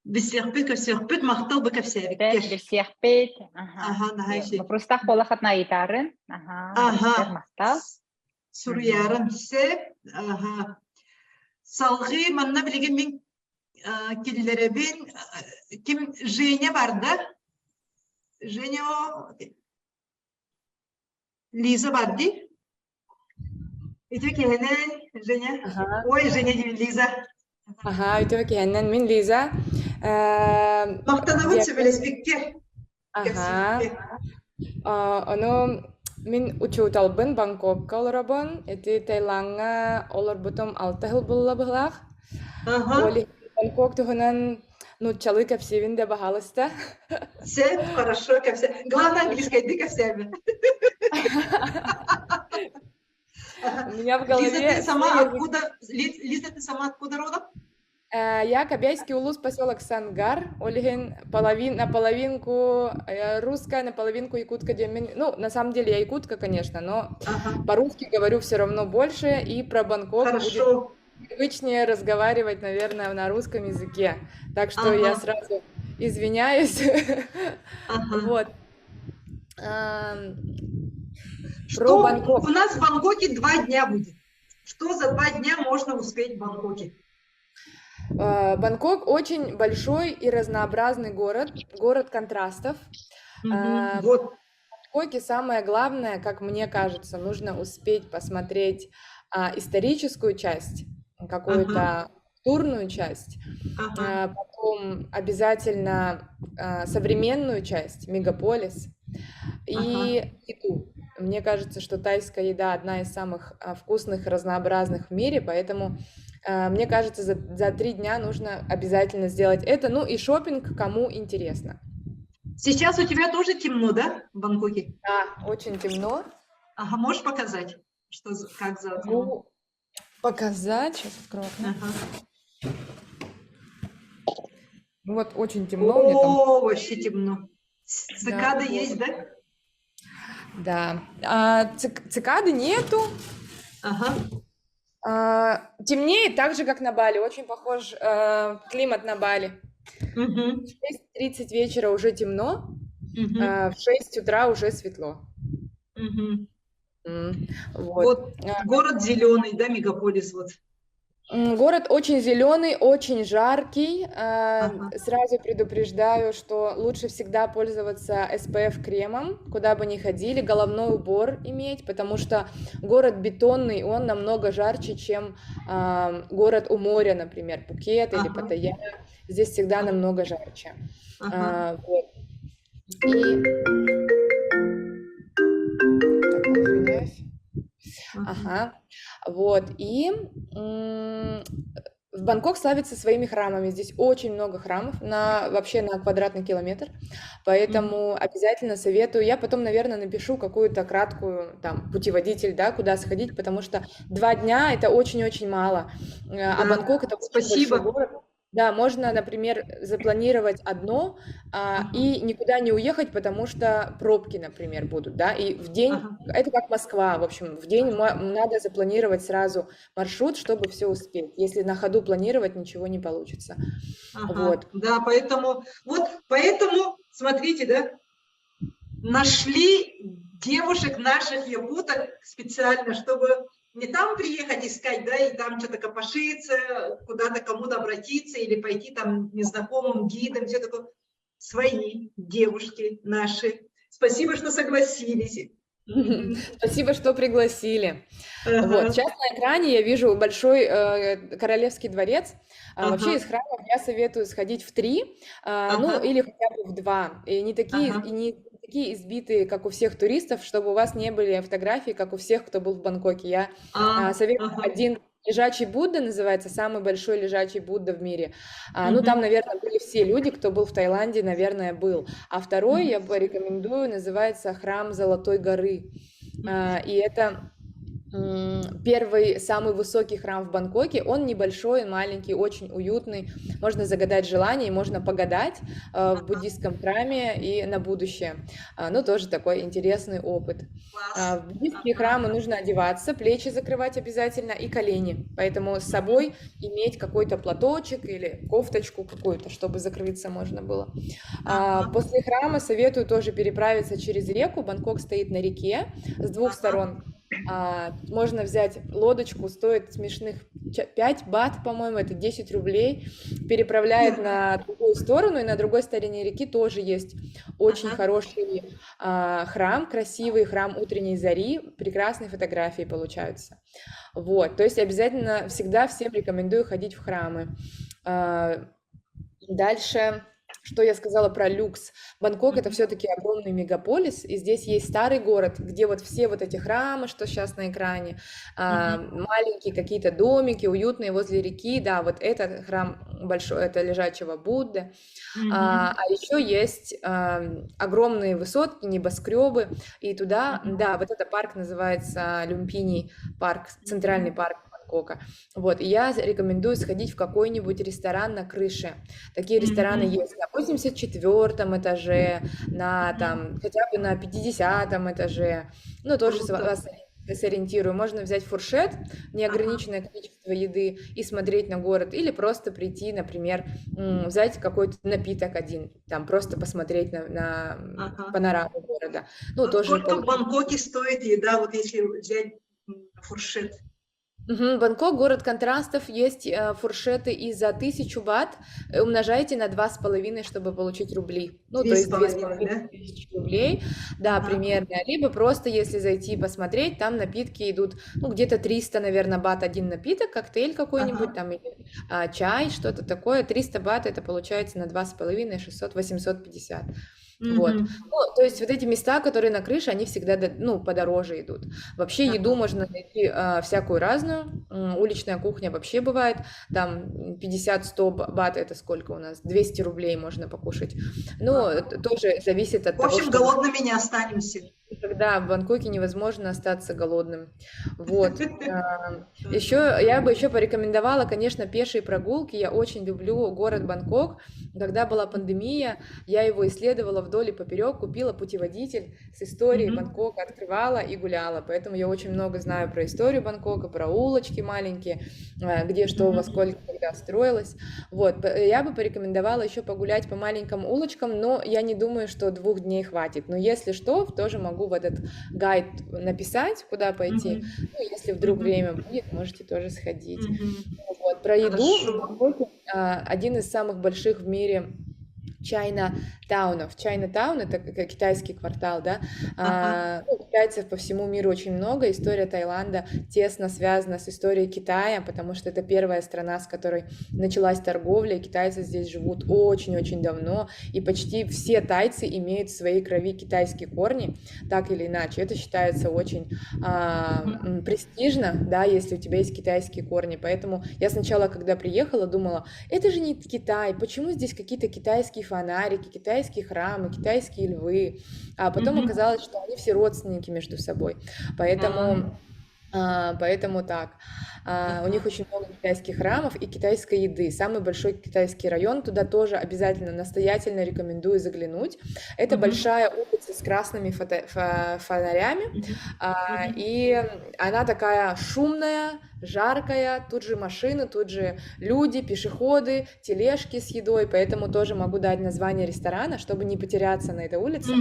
بالسيربيت كالسيربيت مختار بكفسارك بالسيربيت نهايشي مفروستاق بولخت نايتارن مختار سوريارن سيب صالغي من نبلغ من كلربين كم جينيا بارده جينيا ليزا باردي إتوكي هنا جينيا وي جينيا ليزا itu kehenen min Liza. Maqtanabın söylesbektir. Onu min uçutalbın Bangkokka olurabın. Eti Taylanga olur butum 6 yıl bullabılar. Oli Bangkok tuhunan nutçalı kapsivinde bahalısta. Sen, хорошо, kapsiv. Главное английское, ты kapsivin. У меня в голове... Лиза, ты сама откуда родом? Я Кобяйский улус, поселок Сангар. Олихин на половинку русская, на половинку якутка. Ну, на самом деле я якутка, конечно, но по-русски говорю все равно больше. И про Бангкок будет привычнее разговаривать, наверное, на русском языке. Так что я сразу извиняюсь. Вот. Что у нас в Бангкоке 2 дня будет? Что за 2 дня можно успеть в Бангкоке? Бангкок очень большой и разнообразный город контрастов. В Бангкоке самое главное, как мне кажется, нужно успеть посмотреть историческую часть, какую-то культурную часть, потом обязательно современную часть, мегаполис и еду. Мне кажется, что тайская еда одна из самых вкусных и разнообразных в мире, поэтому мне кажется, за 3 дня нужно обязательно сделать это. Ну и шопинг, кому интересно. Сейчас у тебя тоже темно, да, в Бангкоке? Да, очень темно. Ага, можешь показать, как за окном? Могу показать, сейчас открою окно. Ага. Вот очень темно, мне там... О, вообще темно. Цикады есть, да? Да. Цикады нету. Ага. Темнеет так же, как на Бали. Очень похож климат на Бали. Угу. В 6:30 вечера уже темно, Угу. в 6 утра уже светло. Угу. Вот. Вот город зеленый, да, мегаполис вот. Город очень зеленый, очень жаркий. Ага. Сразу предупреждаю, что лучше всегда пользоваться SPF кремом, куда бы ни ходили, головной убор иметь, потому что город бетонный, он намного жарче, чем город у моря, например, Пхукет или Ага. Паттайя. Здесь всегда намного жарче. Ага. Вот. И... Так, извиняюсь. Ага. Вот. И Бангкок славится своими храмами. Здесь очень много храмов вообще на квадратный километр. Поэтому обязательно советую. Я потом, наверное, напишу какую-то краткую там путеводитель, да, куда сходить, потому что 2 дня это очень-очень мало. А Бангкок это очень Спасибо. большой город. Да, можно, например, запланировать одно и никуда не уехать, потому что пробки, например, будут, да, и в день, это как Москва, в общем, в день надо запланировать сразу маршрут, чтобы все успеть. Если на ходу планировать, ничего не получится. Вот. Да, поэтому, смотрите, да, нашли девушек наших якуток специально, чтобы не там приехать искать, да, и там что-то копошиться, куда-то кому-то обратиться или пойти там незнакомым гидом, все такое. Свои девушки наши. Спасибо, что согласились. Спасибо, что пригласили. Вот. Сейчас на экране я вижу большой королевский дворец. Вообще из храмов я советую сходить в 3, ну или хотя бы в 2. И не такие избитые, как у всех туристов, чтобы у вас не были фотографии, как у всех, кто был в Бангкоке. Я советую один лежачий Будда, называется, самый большой лежачий Будда в мире. Ну, там, наверное, были все люди, кто был в Таиланде, наверное, был. А второй я порекомендую, называется храм Золотой горы. И это первый, самый высокий храм в Бангкоке. Он небольшой, маленький, очень уютный. Можно загадать желание, можно погадать в буддийском храме и на будущее. Ну, тоже такой интересный опыт. В буддийские храмы нужно одеваться, плечи закрывать обязательно и колени. Поэтому с собой иметь какой-то платочек или кофточку какую-то, чтобы закрыться можно было. После храма советую тоже переправиться через реку. Бангкок стоит на реке с двух сторон. Можно взять лодочку, стоит смешных 5 бат, по-моему, это 10 рублей, переправляет на другую сторону, и на другой стороне реки тоже есть очень хороший храм, красивый храм утренней зари, прекрасные фотографии получаются. Вот, то есть обязательно всегда всем рекомендую ходить в храмы. Дальше... Что я сказала про люкс? Бангкок это все-таки огромный мегаполис, и здесь есть старый город, где вот все вот эти храмы, что сейчас на экране, маленькие какие-то домики, уютные возле реки, да, вот этот храм большой, это лежачего Будды. А еще есть огромные высотки, небоскребы, и туда, да, вот этот парк называется Люмпини парк, центральный парк Бангкока. Вот, и я рекомендую сходить в какой-нибудь ресторан на крыше. Такие рестораны есть на 84-м этаже, на там хотя бы на 50-м этаже. Ну, тоже вас сориентирую. Можно взять фуршет, неограниченное количество еды и смотреть на город, или просто прийти, например, взять какой-то напиток один, там просто посмотреть на панораму города. Ну, тоже сколько в Бангкоке стоит еда, вот если взять фуршет? Бангкок, город контрастов, есть фуршеты и за 1000 бат, умножайте на 2,5, чтобы получить рубли. Ну, то есть 2500 рублей, да, примерно. Либо просто, если зайти посмотреть, там напитки идут, ну, где-то 300, наверное, бат один напиток, коктейль какой-нибудь, там, или чай, что-то такое. 300 бат, это получается на 2,5, 600, 850. Вот. Ну, то есть вот эти места, которые на крыше, они всегда, ну, подороже идут. Вообще еду можно найти всякую разную. Уличная кухня вообще бывает. Там 50-100 бат, это сколько у нас? 200 рублей можно покушать. Ну, тоже зависит от того, в общем, голодными не останемся. Когда в Бангкоке невозможно остаться голодным. Вот. Еще я бы еще порекомендовала, конечно, пешие прогулки. Я очень люблю город Бангкок. Когда была пандемия, я его исследовала вдоль и поперек, купила путеводитель с историей Бангкока, открывала и гуляла. Поэтому я очень много знаю про историю Бангкока, про улочки маленькие, где что, во сколько, когда строилось. Вот. Я бы порекомендовала еще погулять по маленьким улочкам, но я не думаю, что 2 дней хватит. Но если что, тоже могу в этот гайд написать, куда пойти. Ну, если вдруг время будет, можете тоже сходить. Вот. Про еду. Один из самых больших в мире Чайна-таунов. Чайна-таун — это китайский квартал, да. Китайцев по всему миру очень много. История Таиланда тесно связана с историей Китая, потому что это первая страна, с которой началась торговля, и китайцы здесь живут очень-очень давно, и почти все тайцы имеют в своей крови китайские корни, так или иначе. Это считается очень престижно, да, если у тебя есть китайские корни. Поэтому я сначала, когда приехала, думала, это же не Китай, почему здесь какие-то китайские фонарики, китайские храмы, китайские львы, а потом оказалось, что они все родственники между собой, поэтому так. У них очень много китайских храмов и китайской еды. Самый большой китайский район, туда тоже обязательно, настоятельно рекомендую заглянуть. Это большая улица с красными фонарями, и она такая шумная, жаркая, тут же машины, тут же люди, пешеходы, тележки с едой, поэтому тоже могу дать название ресторана, чтобы не потеряться на этой улице.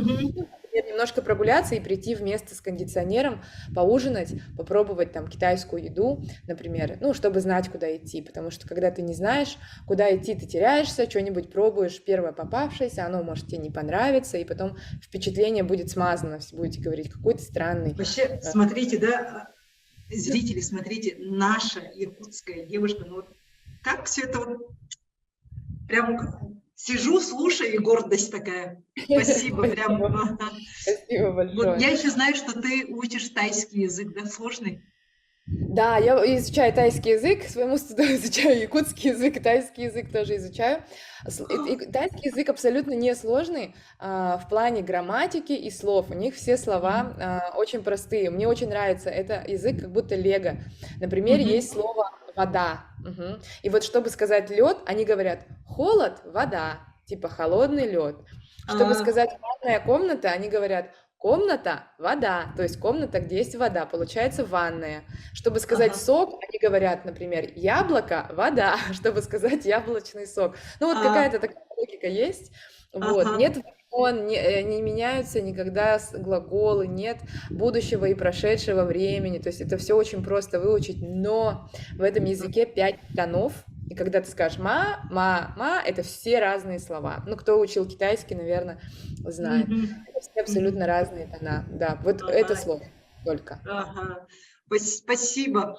Немножко прогуляться и прийти в место с кондиционером, поужинать, попробовать там китайскую еду, например, ну, чтобы знать, куда идти, потому что когда ты не знаешь, куда идти, ты теряешься, что-нибудь пробуешь, первое попавшееся, оно может тебе не понравиться, и потом впечатление будет смазано, будете говорить, какой ты странный. Вообще, смотрите, да, зрители, смотрите, наша иркутская девушка, ну вот как все это вот прям... Сижу, слушаю, и гордость такая. Спасибо, прям. Спасибо большое. Вот я еще знаю, что ты учишь тайский язык, да, сложный? Да, я изучаю тайский язык, своему студенту изучаю якутский язык, тайский язык тоже изучаю. Тайский язык абсолютно не сложный в плане грамматики и слов. У них все слова очень простые. Мне очень нравится. Это язык как будто лего. Например, есть слово вода. И вот чтобы сказать лед, они говорят холод, вода, типа холодный лед. Чтобы сказать ванная комната, они говорят комната, вода, то есть комната, где есть вода, получается ванная. Чтобы сказать сок, они говорят, например, яблоко, вода, чтобы сказать яблочный сок. Ну вот какая-то такая логика есть. Вот. Нет времен, не меняются никогда глаголы, нет будущего и прошедшего времени. То есть это все очень просто выучить, но в этом языке 5 тонов. И когда ты скажешь ма, это все разные слова. Ну, кто учил китайский, наверное, знает. Это все абсолютно разные тона. Да, вот это слово только. Спасибо.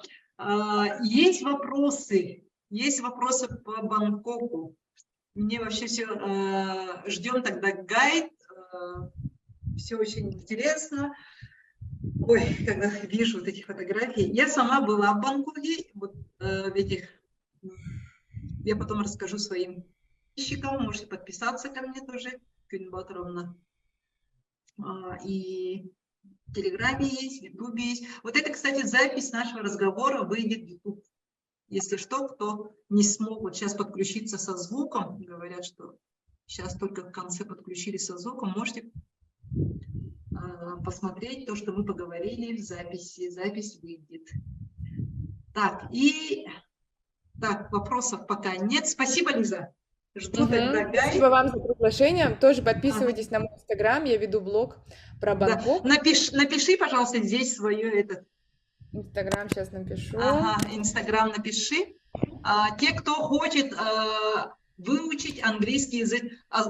Есть вопросы по Бангкоку. Мне вообще все, ждем тогда гайд. Все очень интересно. Ой, когда вижу вот эти фотографии. Я сама была в Бангкоке, вот в этих... Я потом расскажу своим подписчикам, можете подписаться ко мне тоже, Кюн Батаровна. И в Телеграме есть, в Ютубе есть. Вот это, кстати, запись нашего разговора выйдет в Ютуб. Если что, кто не смог вот сейчас подключиться со звуком, говорят, что сейчас только в конце подключились со звуком, можете посмотреть то, что мы поговорили в записи. Запись выйдет. Так, вопросов пока нет. Спасибо, Лиза. Жду тогда гайд. Спасибо вам за приглашение. Тоже подписывайтесь на мой инстаграм. Я веду блог про Бангкок. Да. Напиши, пожалуйста, здесь свое Инстаграм сейчас напишу. Инстаграм напиши. Те, кто хочет выучить английский язык,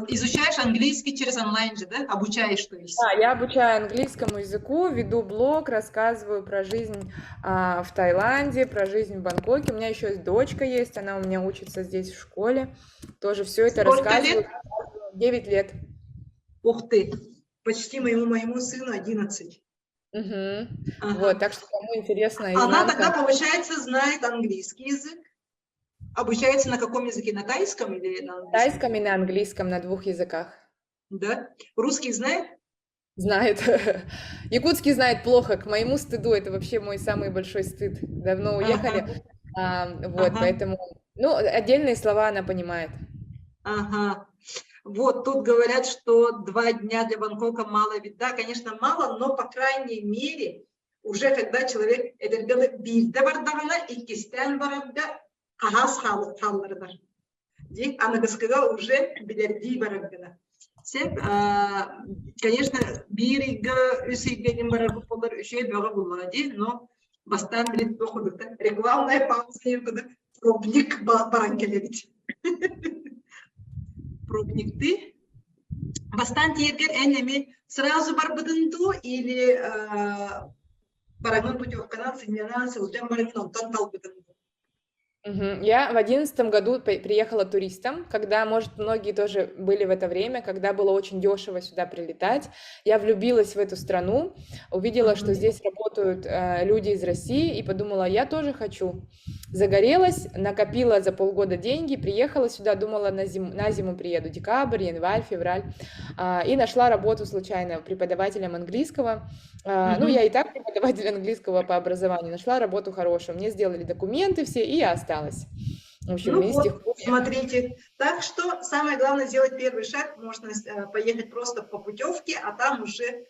изучаешь английский через онлайн же, да? Обучаешь, то есть? Да, я обучаю английскому языку, веду блог, рассказываю про жизнь в Таиланде, про жизнь в Бангкоке. У меня еще есть дочка есть, она у меня учится здесь в школе. Тоже все это рассказываю. Лет? 9 лет. Ух ты, почти моему сыну 11. Вот, так что кому интересно. Она тогда, получается, знает английский язык. Обучается на каком языке? На тайском или на английском? На тайском и на английском, на 2 языках. Да? Русский знает? Знает. Якутский знает плохо, к моему стыду. Это вообще мой самый большой стыд. Давно уехали. Вот, Ага. поэтому... Ну, отдельные слова она понимает. Ага. Вот тут говорят, что 2 дня для Бангкока мало. Ведь да, конечно, мало, но по крайней мере уже когда человек эдергалы билде бардагына иккистен барагда кахас халлардар. Дик анагыскыга уже билерди барагына. Сеп, конечно, бирига үсигенин барагы болар үше бөгі буллади, но бастан билет бөхудукта рекламная пауза ергыды пробник баран келебит. Пробникты бастан тиергер энеми сразу барбыдынду или барагын путевканан сынянан сылтен барагын онтан талбыдынду. Я в 2011 году приехала туристом, когда, может, многие тоже были в это время, когда было очень дешево сюда прилетать. Я влюбилась в эту страну, увидела, что здесь работают люди из России, и подумала, я тоже хочу. Загорелась, накопила за полгода деньги, приехала сюда, думала, на зиму приеду, декабрь, январь, февраль, и нашла работу случайно преподавателем английского. Ну, я и так преподаватель английского по образованию, нашла работу хорошую, мне сделали документы все, и я осталась. В общем, ну вот, смотрите, так что самое главное сделать первый шаг, можно поехать просто по путевке, а там уже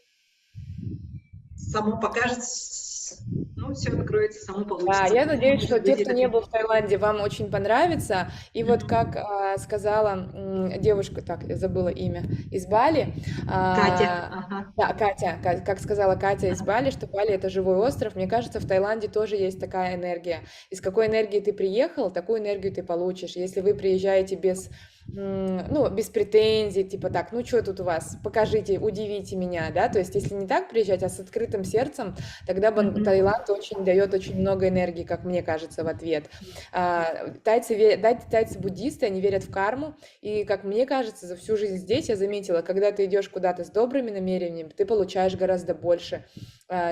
само покажется, ну, все откроется, само получится. Да, я надеюсь, что те, кто не был в Таиланде, вам очень понравится. И вот как сказала девушка, так, я забыла имя, из Бали. Катя. Да, Катя, как сказала Катя из Бали, что Бали это живой остров. Мне кажется, в Таиланде тоже есть такая энергия. Из какой энергии ты приехал, такую энергию ты получишь. Если вы приезжаете без претензий, типа так, ну что тут у вас, покажите, удивите меня, да, то есть если не так приезжать, а с открытым сердцем, тогда Таиланд дает очень много энергии, как мне кажется, в ответ. Тайцы-буддисты, они верят в карму, и, как мне кажется, за всю жизнь здесь я заметила, когда ты идешь куда-то с добрыми намерениями, ты получаешь гораздо больше,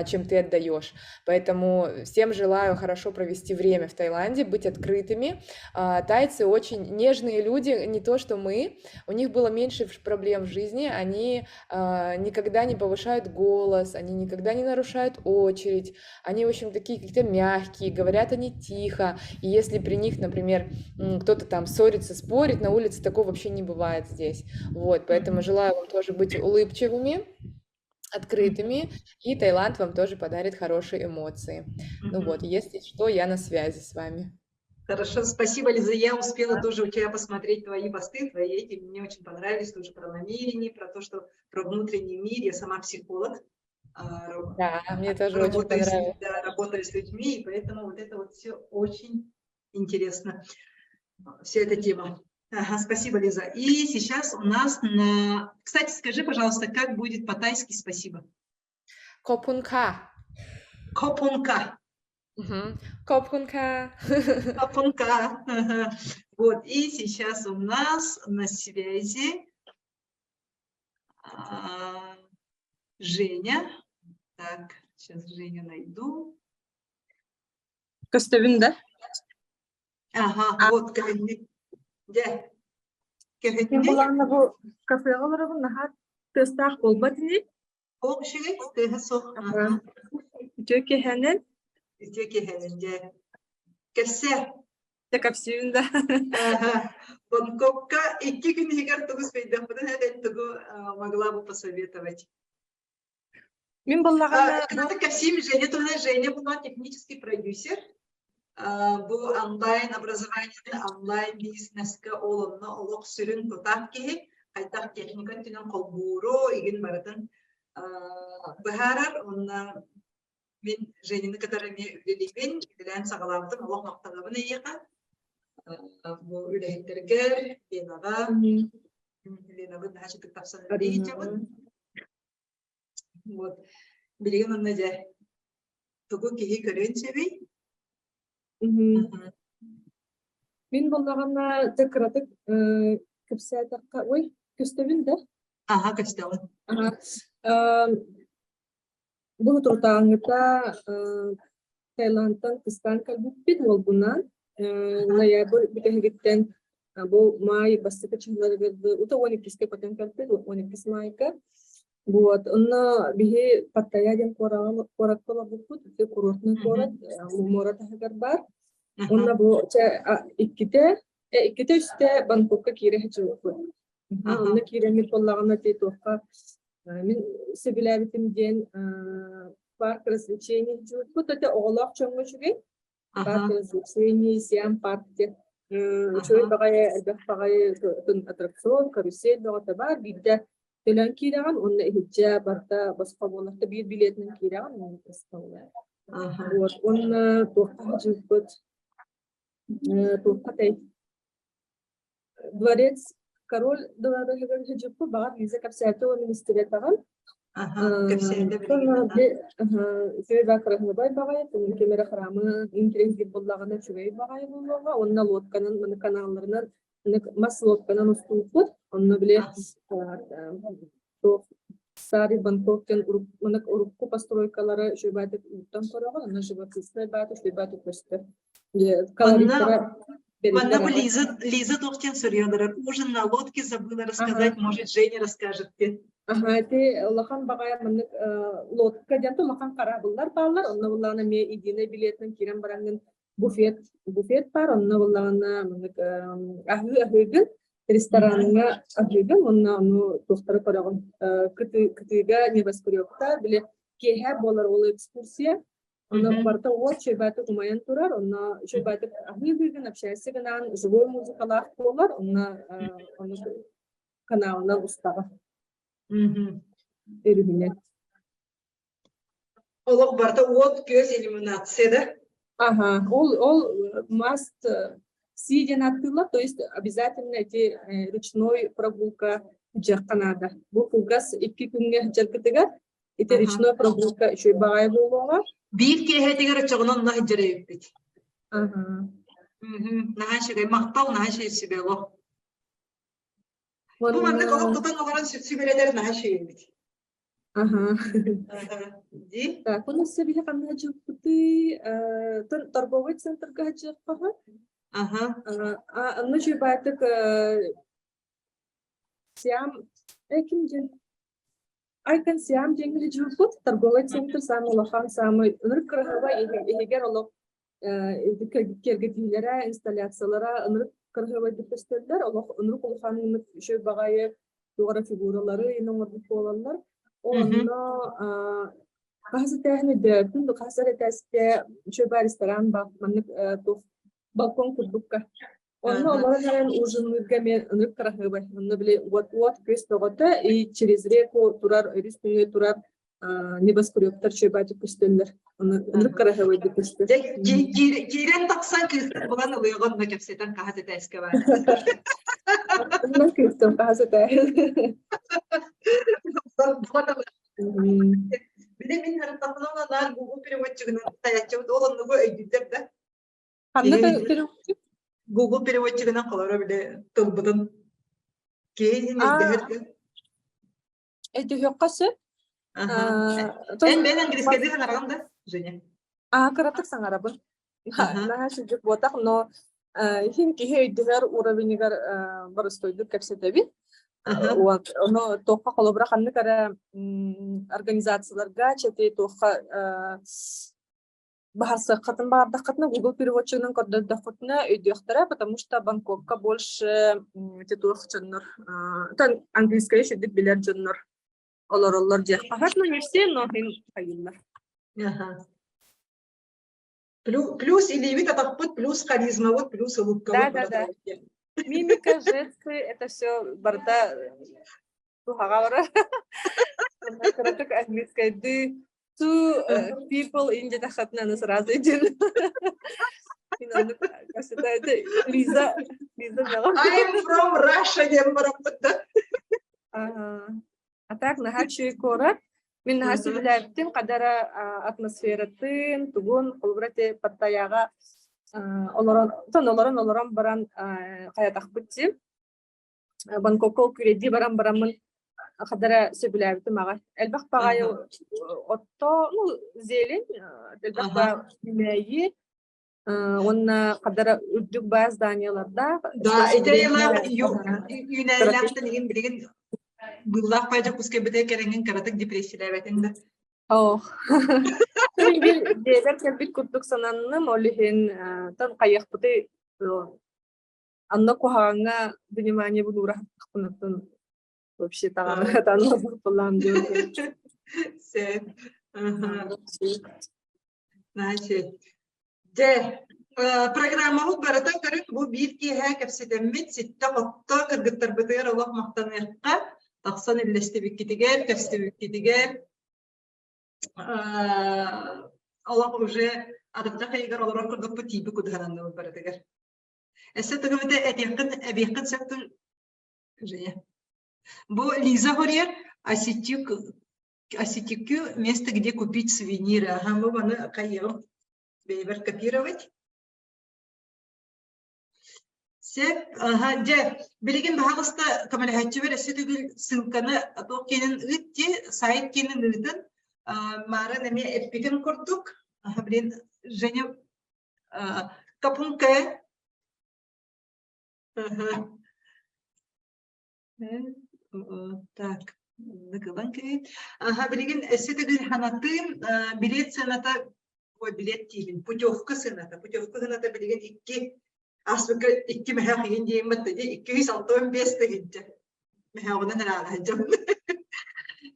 чем ты отдаешь. Поэтому всем желаю хорошо провести время в Таиланде, быть открытыми. Тайцы очень нежные люди, не то, что мы. У них было меньше проблем в жизни, они никогда не повышают голос, они никогда не нарушают очередь, они, в общем, такие какие-то мягкие, говорят они тихо, и если при них, например, кто-то там ссорится, спорит, на улице такого вообще не бывает здесь. Вот, поэтому желаю вам тоже быть улыбчивыми, открытыми, и Таиланд вам тоже подарит хорошие эмоции. Ну вот, если что, я на связи с вами. Хорошо, спасибо, Лиза. Я успела тоже у тебя посмотреть твои посты, твои эти, мне очень понравились, тоже про намерения, про то, что про внутренний мир. Я сама психолог. Да, мне тоже очень понравилось. Да, работаю с людьми, и поэтому вот это вот все очень интересно, вся эта тема. Ага, спасибо, Лиза. И сейчас у нас Кстати, скажи, пожалуйста, как будет по-тайски спасибо? Копунка. Копунка. Копунка. Копунка. Вот, и сейчас у нас на связи Женя. Так, сейчас Женю найду. Көстөбүн да? Ага, вот, кәһетне. Да. Мен буларны бу кафега барабын, нахат тестах болбатыны. О, шеге, тесо. Ага. Жөке хәнен. Жөке хәнен, да. Кәсе. Кәпсүн да. Ага. Бангкокка 2 күн егер тугыз бейден будан тугу могла бы посоветовать. Мен буллаганда Кната Касим, Женя, тогда Женя была технический продюсер. Бұл онлайн образование, онлайн бизнеске олымны олық сүрін тұтақ кейі, қайтақ техникан түнен қолбуыру, еген баратын бұхарар, онна мен Женені катарыме үлелеген, үлелен сағалабдым, олық мақталабын еға. Бұл үлелеттергер, Ленаға дәшітік тапсан үлелеген жабын. Білеген онна жа тұғы кейі көрін сөбей. Мен буллаганда текратык кепсәтәккә, ой, көстөбүн да. Ага, көстөбүн. Бу туртаңыта Таиландтан кыстан калбит бол бунан. Ноябрь битегиттен бу май бастык чыгыларды ута 12 киске потен калбит, 12 майга. Вот, он бихи Паттайя ден корат тола букут, те курортный город, Мумора тахагар бар. Он бу икките үсте Бангкокка кире хачуукут. Он кире ми толлагана те тоққа мен себилабитим ден парк развлечений хачуукут, это оғлақ чоңго чугей. Парк развлечений, Сиам парк те. Чой багай аттракцион, карусель багата бар, бидде Тэлэн кираган, он хиджа барта басқа болақта бир билетнен кираган, он басқа болар. Вот, он тоққа жүйбіт, тоққа тай. Дворец, король доллары жүйбі, бағар виза капсиятова министерия таған. Сөйбә қырғыбай бағай, кемері қырамы, инкерезге болағына шүгей бағай болуға, онна лодканын, мұны каналларынан мас лодканан ұстуқыт, онны біле Сари Бангкоктен мынак урукку постройкалары жөбәтіп ұттан көріған, онны жөбәтісіне бәті, жөбәті көсті. Манна бы Лиза Тоқтен сұрыядырар. Ужин на лодке забыла рассказать, может, Женя расскажет. Ага, те лахан бағая мынак лодка денту лахан қарабылар балар, онны бұлағына ме идене билетінің керен бараңын буфет бар, онны бұлағына мынак ахыгын, рестораныңа ахыгын, онны тоқтары қарағын күтіға небас көріоқтар, біле кеге болар ол экскурсия, онны барта ол шөбәті ұмайын тұрар, онны шөбәті ахыгын, общайсы гынан, живой музыкалар болар, онны каналынан ұстаға. Эрүгүнэ. Олог барда от көз иллюминация, да? Ага, ол must see денаттыла, то есть обязательно эти ручной прогулка жакканада. Бу фугас 2 күнгө жаркытыга, эти ручной прогулка еще багай болуга. Бир кехетигер чогонон на жиребит. Ага. Нахашыгай мактал нахашый сибело. Bu bende kalıptan olarak sübüleler nahşeydi. Ага. Ди? Так, у нас себе там хачукты, торговый центр гачапага. Ага. Ну же байтак Сиам экинжен. Айкан Сиам жеңили жупут торговый центр самый лахан самый ныркырыва егер олоп кергетилere инсталляциялара нырк Кыргызбай депестерлер, онур кулханын шөй багайы югары фигуралары, иномордук болалар. Онно казытәһне дә, күндө казары тәсте шөй бар ресторан бар, маннык балкон курдукка. Онно олардан ужинлыгы мен онур Кыргызбай, онно биле вот көз тогота и через реку турар, өйрүстүнгө турар небоскребтар шөй бар депестерлер. Онур Кыргызбай депестер. Кирен таксан кыстыр буланы уйгон мекепсетен кахаты тәскә бар. Ну кыстыр кахаты. Биле мин характарларына Google переводчигинен таячы олонну өйдүдер да. Кандай переводчик? Google переводчигинен калары биле тылбыдын. Кейин издер. Эти хоккасы? Ben İngilizce de sanırım da Женя. Кыратык саңарабын. Наха шүжүк ботак, но хин кихе өйдүгөр уровенигер барыстойдук кепсетеби. Но тоққа колобра ханны кара организацияларга чете тоққа бахарсы катын баарда катына Google переводчигинен көрдөдө кутна өйдүктөрө, потому что Бангкокка больше тетух чөннөр. Тан английский шүдүк билер жөннөр. Олар жакпагат, но не все, но хин хайыллар. Ага. Плюс или вид это плюс харизма, вот плюс улыбка. Да. Мимика, жесты, это все барда. Тухагавра. Каратык английская. Two people in the хатна нас сразу идем. Лиза. I'm from Russia, я марафонда. А так нахачи корат. Мен нахачи билектим кадара атмосфератын тугун колбрате Паттайяга олорон баран каятак битти. Бангкокко киреди баран мен кадара сөбүлөбүтүм ага. Элбак багай отто, зелень, элбак ба мейи. Онна кадара үрдүк баз зданияларда. Да, этеремар юнеллактын деген билген Bıllah payca kuske bite kerengen karatık depresiyle evetinde. Şimdi diğer kelbit kutluk sananım olihin tan kayak putih anna kuhanga внимание bunu uğraştık bunun вообще tanımı falan diyor. Sen. Значит, de programmamız barata karık bu bir ki her kapsidemmet sitte qatta kırgıttar biter Allah maqtanırqa taqsan illesti bikitiger kapsidi bikitiger Allah уже adapta kaygar olarak kırdık bu tipi kudhanandı bu baratagar. Esse tığımda ebiqin sektör жея. Bu Лиза Хорьер осетикю место, где купить сувениры. Ага, мы вон каем. Бейбер копировать. Сеп, ага, де, билеген бағыста камалахатчыбер әсетігіл ссылканы тоқкенін үтте, сайт кенін үтін, мары нәме әппеген көрдік. Ага, білен, және капунка. Ага. Так. Ага, билеген әсетігіл ханатын билет сената билет тийлин, путевка сената билеген Aslında iki mehak yiyeceğim dedi. 265 deyince. Mehakından herhalde hocam.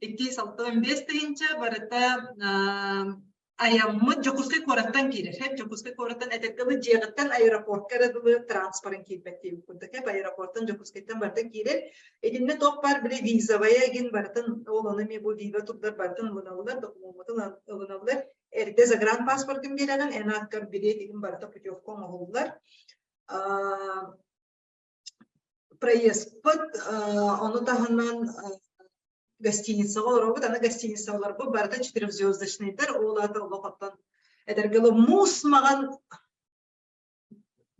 265 deyince barata ayamı Jokuska Korat'tan girer. Hep Jokuska Korat'tan etekli ciğerden aeroport karadılı transparan kilbettiği kurduk. Hep aeroporttan Jokuska'dan baratan girer. Edinle topar bile vizavaya gin baratan olanı bu viza tutlar baratan alınavlar, dokumentan alınavlar. Erde zagran pasportum gelen en akar bile edin barata putevka olurlar. Проезд под onu tahından гостиница olur. Ana гостиницалар bu barda 4-звездочныйдар. Оларды олоqattan эдергеле мусмаган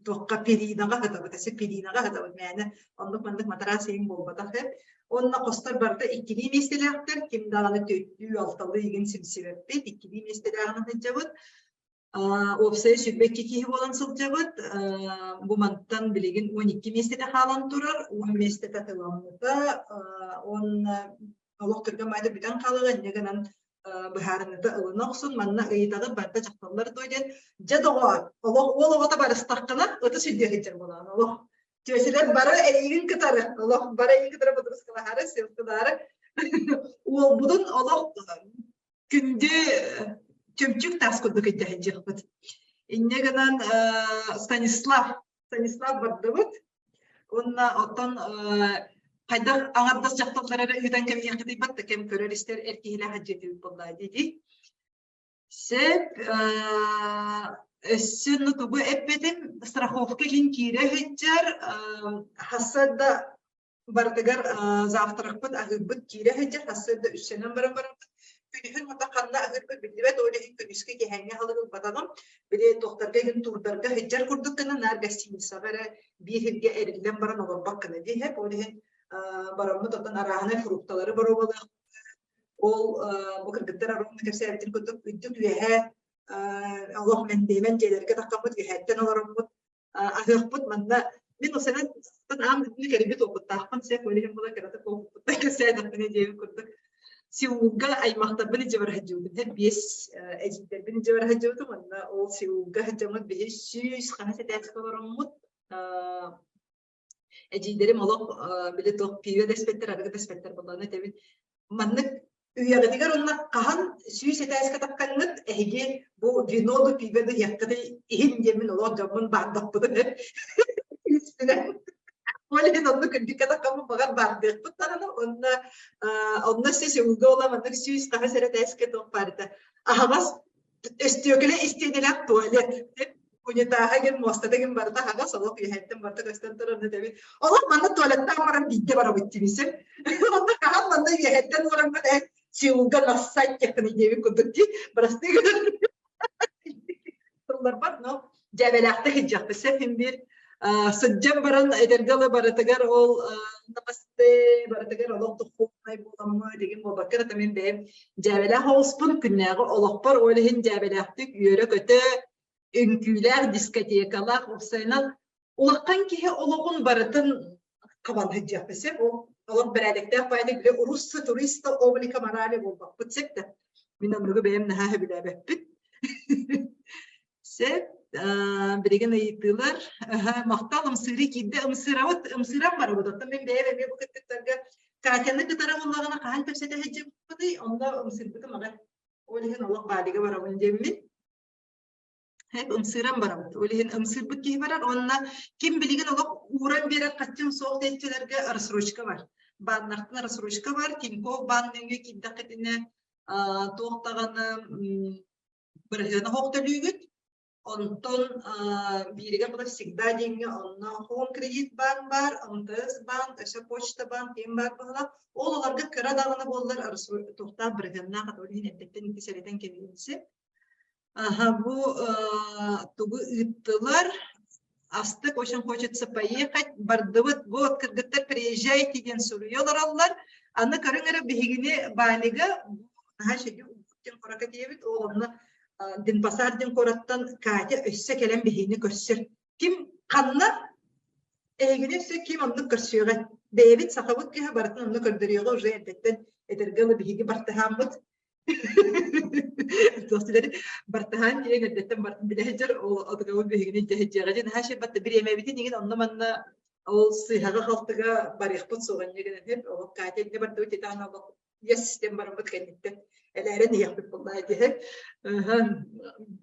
тоққа перинаға хатабы, тәсе перинаға хатабы. Мәне ондық матрасыйын болбата хеп. Онна қостар барда иккили местелектер, ким дағаны төттүү алталы еген симсебеппет, иккили местелегінің хеджабыт. Опсай sütbekki kihi olan sılcabıt, bu mantan bilgin 12 mesele halan durur, 10 mesele tılamlıda, on Allah kırgamaydı biten kalığı, negenan biharınıda ılınaqsın, manna ıyıdağı barda çaktalları doyden, jadoğa, Allah oğlağıta barı staqqına, ötü süddiye geçer bulan, Allah. Tüyesiler barı eğin kıtarı, Allah barı eğin kıtarı buduruz kılaharı, sevkidarı. O budun Allah günde Tümçük tas kurduk ettiğince. İnne kadar Stanislav vardı. Onunla otan hayda anaddas çaktaklara yüden kemiyen kıtaybat da kem körerister erkeğiyle haccetil bunlar dedi. Sep sünnu tubu epedim страховка linkire heccer hasada bardagar zavtarakbat ahıbbat kire heccer hasada üssenem barabaram. Günün mutakanna ahırba bildivet oylehin günüske gehenge halıgıl badagam bile doktorga gün turdarga heccer kurduk kana nargastinisa bare bir hilge erilen baran olur bakkana diye hep oylehin baramı totan arahane fruktaları barobalı ol bu kırgıtlar arahane kersevetin kurduk üddük üyehe Allah mendemen celerge takamut üyehetten olaramut ahırput manna min o sene tan am dedini keribit okut tahpan sef oylehin bula keratak okut kersevetin cevi kurduk Siuga ay maktabını cevher hacıvdım. Hep biz ecitler beni cevher hacıvdım. O siuga hacıvdım. Bir süs kanısa tersikalarımut. Ecitlerim Allah bile toh piyo despetter, arada despetter balana tabi. Manlık üyagadigar onlar kahan süs tersikatapkanlık. Ehge bu vinolu piyo da yakkada ihim yemin Allah camın bandaklıdır. İsmine. Oleh onu kendikata kamu bagar bandik. Tutana onna sesi ugola mandak süs kaha sera teske toparta. Ahagas istiyokele istediler tuvalet. Punya tahagen mostadegen barta hagas Allah yehetten barta kastantaran tabi. Allah mandak tuvaletten maran bidde bara bittimisi. Onda kaha mandak yehetten maran da si uga nasait yakını devi kudukti. Barasti kadar. Bunlar var no. Cebelakta hicak besefim bir Sejam baran edergalı baratagar ol namaste baratagar Allah tuğmay bulamı degen babakar tamen be jabela hospun günnağı olaqbar olehin jabelaqtık yörek öte ünküler diskotekalar opsayna ulaqan ki olağun baratan kaban hicap besep o Олох бәрәдектәк байны биле урусса туриста облика морали болбак. Бутсепте. Мен оннугу бәйем наха биләбәппит. Сеп билеген ыйтылар. Мактал ымсыры кидде ымсыравыт ымсырам бар бу. Мен бәйем бу кеттәргә Катяны кытара буллагына каһан тәпсәтә һәҗеп бudi, онда ымсырбыты мага. Олиһин Аллах бадыга барабын демми. Hep ımsıran baramdı. Olihin ımsırbık ki barar. Onna kim bilgin olak uğran bir kaçın soğuk etçilerge arasroşka var. Banlartın arasroşka var. Tinko bandenge kiddak etine toğtağını bırhına hoqtalügüt. Ondan birige bu da sigda denge onna home credit bank var, Amtız bank, aşağı poçta bank, kim var bana. Oğullarga kıra dağına bollar arasroşka toğta bırhına kat olihin ettekten intisereten kebilisi. Aha, bu tuğu ıttılar. Astık, oşan хочется поехать. Бардывыт, вот, когда-то приезжайте, ден soruyorlar Allah. Anı karıngara bihigini baniga, ha şeyi uçun korakat yevit, oğlumla din pasar din korattan kâti össe kelen bihigini göster. Kim kanna, egini össe kim anlık görsüyor. David sakavut ki baratın anlık gördürüyor. O reddetten edergalı bihigi bartahamut. Dostları bartahan diye gedettem bartın bilecer o adamın bihigini tehcegin her şey battı bir yemeği nigin anlamanna o sıhaga haltıga barıqpıt soğan nigin hep o katilde bartı öteden o yes sistem barımbat kenditte elere ne yapıp vallahi diye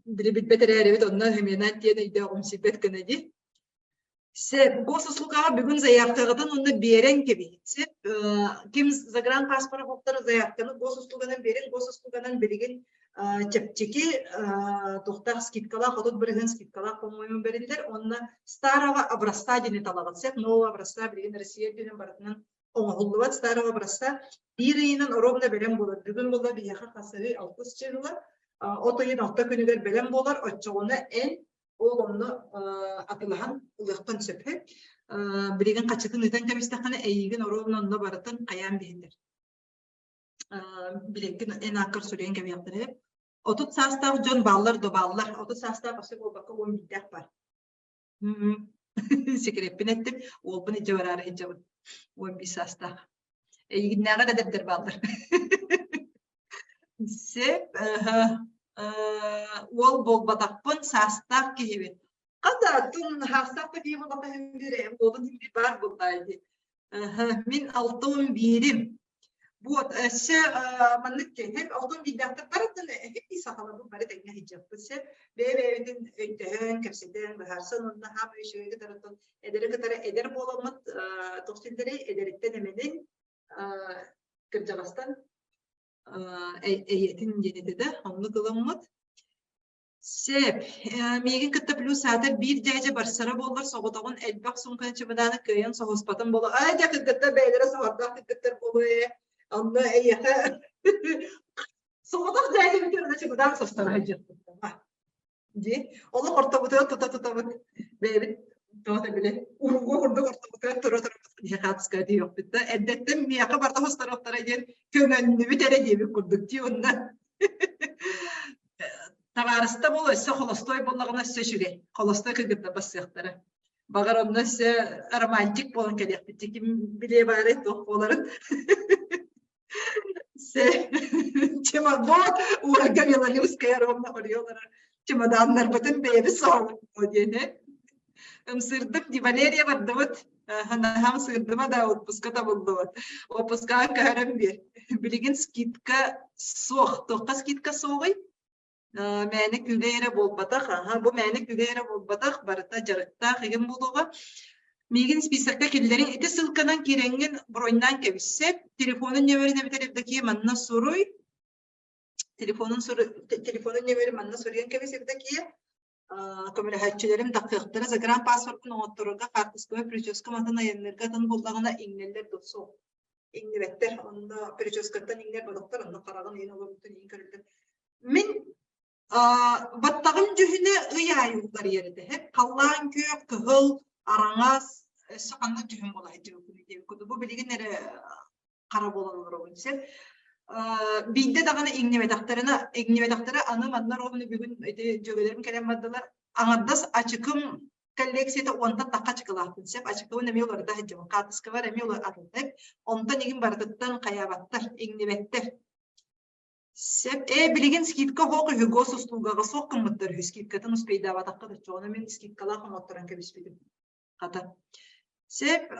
bir beter evet onlar hemen diye de iddia umsibet kenedi Se gosluğa bugün zayıftığından onu beren gibi. Kim zagran paspora hoptar zayıftığını gosluğundan beren gosluğundan bilgin çepçeki tohtar skitkala hodot beren skitkala komoyun beriler onunla starava abrasta dini talavat. Se nova abrasta bilgin Rusya dinin barından oğulluvat starava abrasta bir yılın orovna beren bolar. Bugün bolar bir yaka kasarı altıs çırılar. Otoyun altta günüger beren bolar. Açığına en Oğlumlu atılahan ılıqtan söpü. Bilgin kaçıkın ıdan kemistahana eğigin orovnonda baratın kayan bihindir. Bilgin en akır süreyen gibi yaptır hep. Otut sastağ John ballar do ballar. Otut sastağ başı bu bakı 10 bidak var. Sikrepin ettim. Oğlum iyice vararı hicabın. 11 sastağ. Eğigin ne kadar edeptir ballar. Sep... Ol bol badakpın sastaq gibi. Kada tun hastaqta gibi badakta hemdire. Olun hindi bar buldaydı. Min altın birim. Bu aşağı manlık ki hep altın bidakta baratın hep isahaladı barat engah hicabı. Bebeğin ötehen kapseden baharsan onunla ham şöyle taraftan eder bolamat toksildere ederekten emenin kırcabastan eyetin yenide de onu kılamat. Sep, megen kıtta plus saatler bir derece barsara bollar soğutağın elbaq sonkan çıbıdanı köyün soğuspatın bolu. Ayca kıtta beylere soğutaq kıtta bolu. Onunla eyete soğutaq derece bitirde çıbıdan sostana hacı. Onu orta tuta beyli doğru bile. Orada orta tura Yakatsika diyor bitti. Eddettim miyaka barda hostaraflara gel könönünü bitere diye bir kurduk diyor ondan. Tavarısta bol ise holostoy bollağına söşüre. Holostoy kıgıda basıqtara. Bağır ondan ise romantik bolun kelek bitti. Kim bile bari tohboların. Çema bol uğraga yalanıyoruz kayar onunla oluyorlar. Çemadanlar bütün beyni soğuk o diyene. Sırdım di Valeria vardı. Ham sırdıma da otpuska buldu. Otpuska kahram bir. Bilgin skitka soğuk. Toqqa skitka soğuy. Mənik gügeyre bol bataq. Bu mənik gügeyre bol bataq. Barıta jarıqta qigin buluğa. Migin spisakta killerin iti sılkanan kirengin broynan kevissep. Telefonun neverine biterevdeki manna soruy. Telefonun neveri manna soruyan kevissepdeki Komülahətçilərim daqiqları zagran pasportun oturuqa kartıskoy prическа matana yenlergatan buldağına ingneller dosu. İngnevetler onda prическадан ingner balıqlar onda qarağın yeni olur bütün ingneller. Min battağın cühüne ıyayuqlar yeride. Hep qallan kök, kıhıl, araŋaz, soqanlı cühün bolaydı. Bu bilginleri qara bolanlar olunca. Binde dağına ingnevedaktarına anı manlar onu bugün jөгelerim kelem maddalar. Aŋaddas açıkım коллекцияда онда таққа чықылақтын сеп ачықауын әме оларда хеджем қатысқы бар әме олар атылдық онда неген бардықтан қаябаттар еңнебеттер сеп билеген скидка хоқ үгос услугаға соқ қымыттар скидкатын успейдава таққыды жоғына мен скидкалақ ұматтыран кәбіспедім қата сеп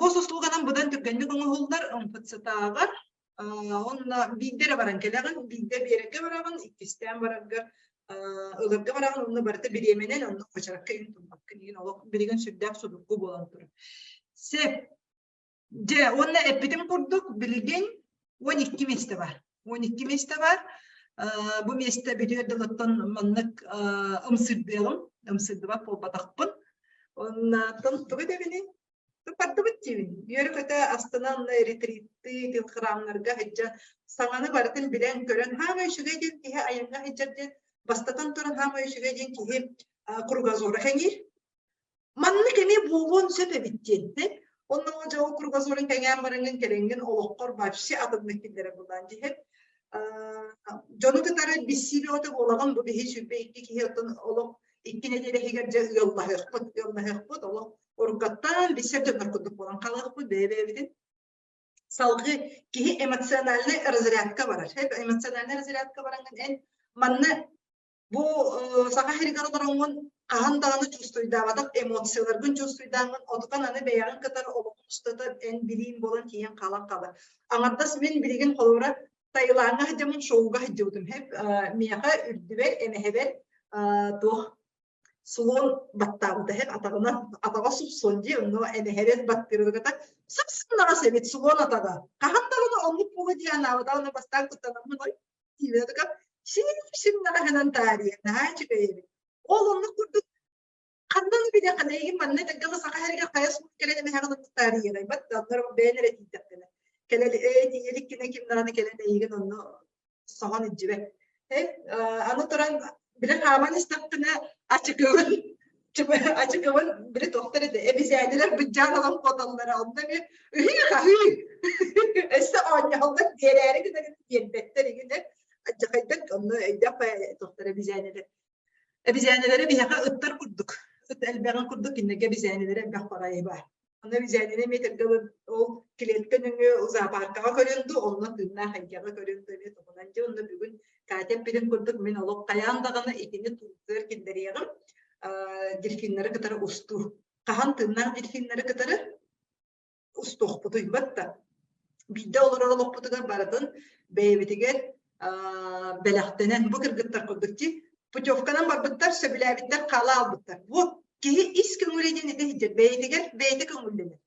гос услуганан бұдан түргенді көңі ғылдар ұмпытсытағар онна биддері баран келеген бидде береге барағын иккістен барағыр ылырга барағын онны барыты биременен онны қочараққа үйін тұмбаққын еген олық біреген сүрдәк судыққы болан тұры. Сеп, же, онна әппетім құрдық білген 12 месті бар. 12 месті бар. Бұл месті бедерділіттен маннық ымсырдыға полбатақпын. Оннан тұғы дәбіне тұпарды бүттеймін. Үйері көті астынан ретритті тілқырамларға хеджа саңаны барытын білен көрін. Хаңа үшіге ден кеге айынға хеджарден бастатан тұрын хама үшіге ден кейіп құрғазоры қәңер. Манны кәне болуын сөп әбіттен. Оның жауы құрғазорын кәңен барыңын кәренген олыққор бапши атымдық келдері бұдан дейіп. Жоны тұтары бісілі өтіп олаған бұл бейі сүрбе екі кейі өтін олық ikki nedeli hegerce yollahıqpıt, ola orgattan bir dönürküdük olan kalıqpıt, bebebidin. Salgı ki emosyonelli razryatka var. Hep emosyonelli razryatka varanın en manna bu sağa herigarlarının qahandağını çustuydavataq emosiyalargın çustuydavataq odukan anı beyanın kadar olumlustadı en bileyim bolan kiyen qalaq qalı. Anaddas men bilgin qolura tayılağına hacamın şoğuğa hacıyordum. Hep miyaqa ürdüver, emehever tuh sulon battağıda hep atağa supson diye onu emehever battırdı kadar sapsınlara sebet sulon atağa. Qahandağını onluk bolu diyen avada onu bastaq tutanamın oy. Diyordu ka şimdi hemen tarihe ne çıkıyor? Oğlunu kurduk. Kandan bir de kanayım ben ne tekrar sağa her kayas kelene me hemen tarihe. Bat da beğenerek gittim. Kelene diyelik ki ne kimlerine kelene yiyin onu sahan içibe. Hep anlatan bile haman istettine açıkıvın. Açıkıvın bile doktor dedi. Biz yerler bir can alan kodanları onda bir esse anyalda diğerleri gidelim yedetleri gidelim. Acayip onu yapma doktora bizeneler. Bizenelere bir yaka ıttar kurduk. It elbeğen kurduk inne bizenelere bir parayı var. Ona bizenele metergalı o kiletkenini uzağa parkağa köründü. Onunla dünler hangiyağa köründü. Onunca onu bugün katep bilim kurduk. Men olup kayandağını ikini tuttur kinderiyem. Delfinleri kadar ustu. Kahan tınlar delfinleri kadar ustu okputuyum batta. Bir de olur okputuga baradın. Beyvetiger belaqtenen bu kırgıttar kurduk ki putyovkanan barbıttar söbülabitler kala albıttar. Bu ki is köngüleden ete hicret. Beyti köngüldenir.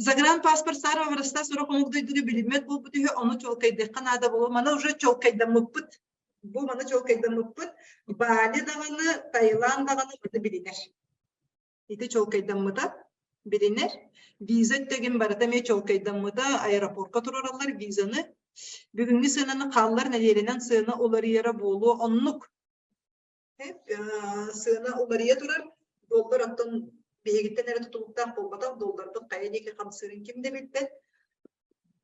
Загран паспорт сарва връста срок мог да иде билимет бу бутиhe onu çolkaydı. Kanada bolu mana уже çolkayda mıpıt. Bu mana çolkayda mıpıt. Bali dağını, Tayland dağını mıdı bilinir. İte çolkayda mıda bilinir. Viza tegen baratame çolkayda mıda aeroportka turarlar vizanı. Bugünkü sınanı kallar nelerinden sığına oları yere bolu onluk. Hep sığına oları yere turar. Dollar attan beygitten ere tutuluktan bolmadan dollardan kayadeki kamsırın kimde bitti.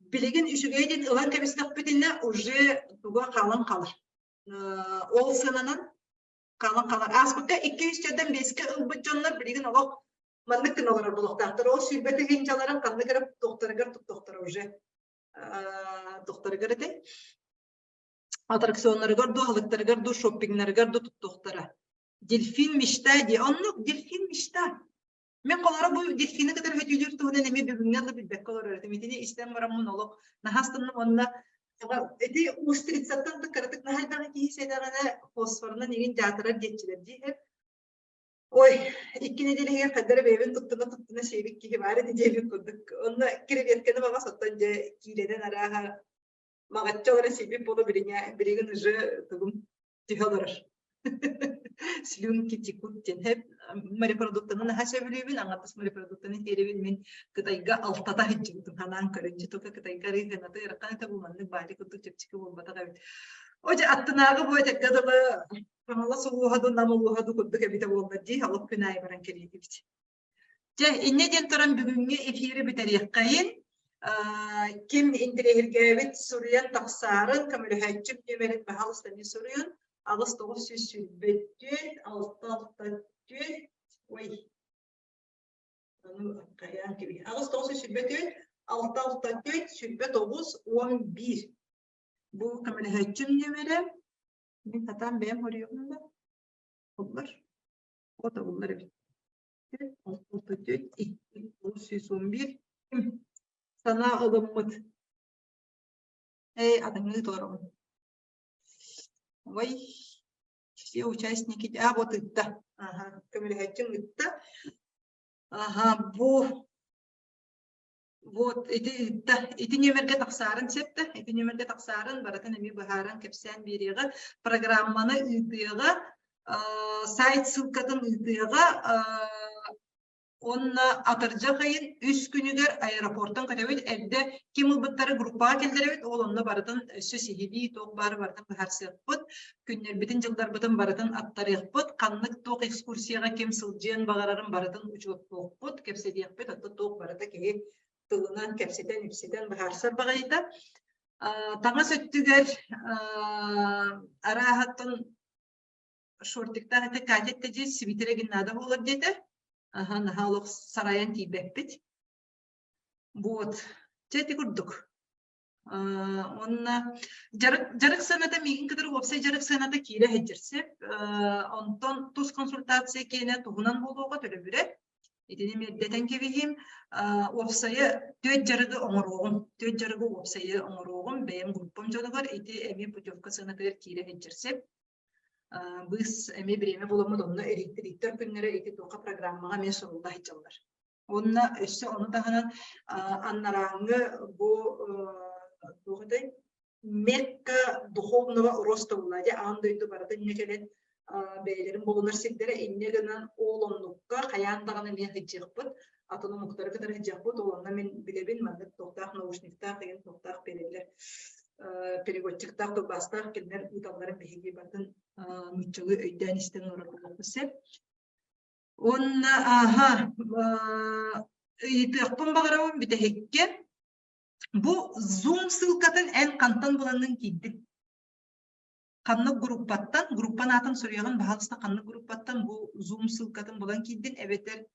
Bilgin üşügeyden ılan kabistak bitinle uje tuğa kalan kalır. Ol sığınanın kalan kalır. Aspakta 200 çadan beske ılbıcanlar bilgin oğuk manlıkın olarak buluktaktır. O sülbeti gençaların kanlı garip doktora garip doktora uje. Doktora garip atraksiyonları garip, halıkları garip, shoppingleri garip doktora. Delfin mişta diye. Anlık delfin mişta. Men kolara bu delfini kadar hötülür tuğuna nemi birbirine bilbek kolar öğretim. İstem varamın olup. Nahastının onunla eti ustritsattan da karatık. Nahaldan ki hissedağına fosforuna negin catırar geçiler diye hep. Oy, iki nedeliğe kadar beyvin tuttuna şeylik ki var edeceğimi kurduk. Onunla kirevyetkeni bana satınca kileden araha mağatça olarak sebep olabilir. Ucu tugum tühalar. Silun kitikut diyen hep mariproduktının haşa bilibin, anlatıs mariproduktının teribin kıtayga altada hicimdim. Hanan karınca toka kıtayga reyhanata yarakan tabumanlık bali kutuk çepçiki bulbata kabit. Oca attınağı bu etekadalı Allah soğuğadu namuluğadu kurduk ebite bulmadı. Allah günahı baran keriydi bit. İnne den toran bugünkü efiri biteriyyakayın. Kim indirehir gavit Suriyan taksarın kamülü hacim nümerin bahalısını soruyon. Ağız 900 sürbetün, 6 Ой. Каян gibi. Ağız 900 sürbetün, 6 sürbet 9, 11. Bu kamerahçım numara. Ben hatam benim arıyorum da. Bunlar. O da bunları bitti. 911. Sana alınmadı. Adını doğru. Vay. Все участники. Вот это. Ага. Камерахчым это. Ага. Вот эти номерге тақсарын септі. Эти номерге тақсарын баратын эми бахаран кепсен береги программаны ытыга сайт ссылкатын ытыга онна атыржа кайын 3 күнүгер аэропорттан көтөбүт элде ким ылбыттары группага келдеребит ол онна баратын сөсиһиби ток бары баратын бахарсыппыт күннер битин жылдар бытын баратын аттарыппыт каннык ток экскурсияга ким сылжыен багарарын баратын учет токпут кепседиякпыт атты ток барата кеги тылынан кепсетен ипсетен бахарсар багайда таңа сөттүгер арахаттын шортиктан эте катетте же свитерегин нада болор деди. Ага, нахалок сараян тибеппит. Вот. Чети курдук. Онна жарык саната мигин кыдыр опса жарык саната кире хеджерсе, онтон тус консультация кене тугунан болууга төлөбүрөт. Итини меддетен кебихим опсайы төт жарыгы опсайы оңорогун бэм группам жонугар ити эми путевка санатыр кире хеджерсе. Біз әме біреме боламыд онына эриттер күннері эти тоқа программаға мен сұрылда хитчалдар. Онына өсі оны тағынан аннараңы бұ Мекка духовного роста болады. Андойды барады некелет бәйлерін болыныр сектері еннегінен олонлыққа қаяндағаны мен хитчекпіт. Атыны мұқтары кітар хитчекпіт. Олонна мен білебін маңдық тоқтақ, наушниктақ, деген тоқтақ берелер. Переводчиктар тубастар келдер уталларын беги батын мучулы өйдөн истен оролугусеп. Онна ыйтыкпын багарабын битехекке. Бу Zoom ссылкатын эн кантан буланын кийди. Канны группан атын сөрөгөн багалыста канны группаттан бу Zoom ссылкатын булан кийдин эбетер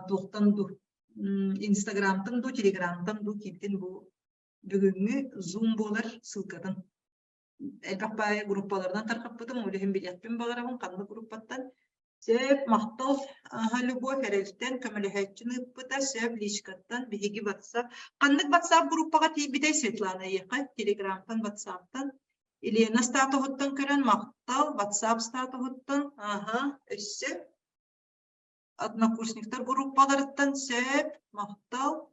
токтон ду Instagram'тан ду Telegram'тан ду кийдин бу бүгүнгү Zoom болар ссылкатын. Элбакпай группалардан таркаппытым, улехим билетпин багарабын канды группаттан. Сеп мактал любой херелтен көмөлөһөчүнү пыта сеп личкаттан биги WhatsApp. Кандык WhatsApp группага тийбидей Светлана яка Telegram'тан WhatsApp'тан Елена статуһуттан көрөн мактал WhatsApp статуһуттан өссө однокурсниктар группаларыттан сеп мактал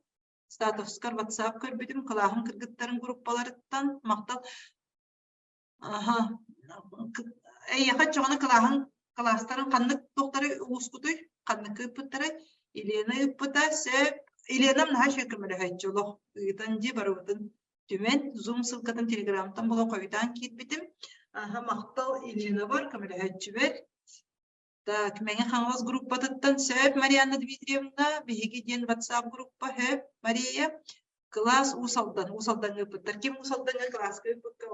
статускар WhatsApp көрбүтүм кылаахын кыргыттарын группаларыттан мактал яка чоғаны кылаахын класстарын каннык токтары ускутуй каннык ыппыттары Елена ыппыта сеп Елена мына шекемелехечолох ытанжи барыбытын түмен Zoom ссылкатын Telegram'тан була койдан китбитим мактал Елена бар кемелехечүбер. Так, мене ханвас группатыттан сеп Марьяна Дмитриевна биги ден WhatsApp группа хеп Мария класс усалдан ыппыттар ким усалдан класска ыппыттар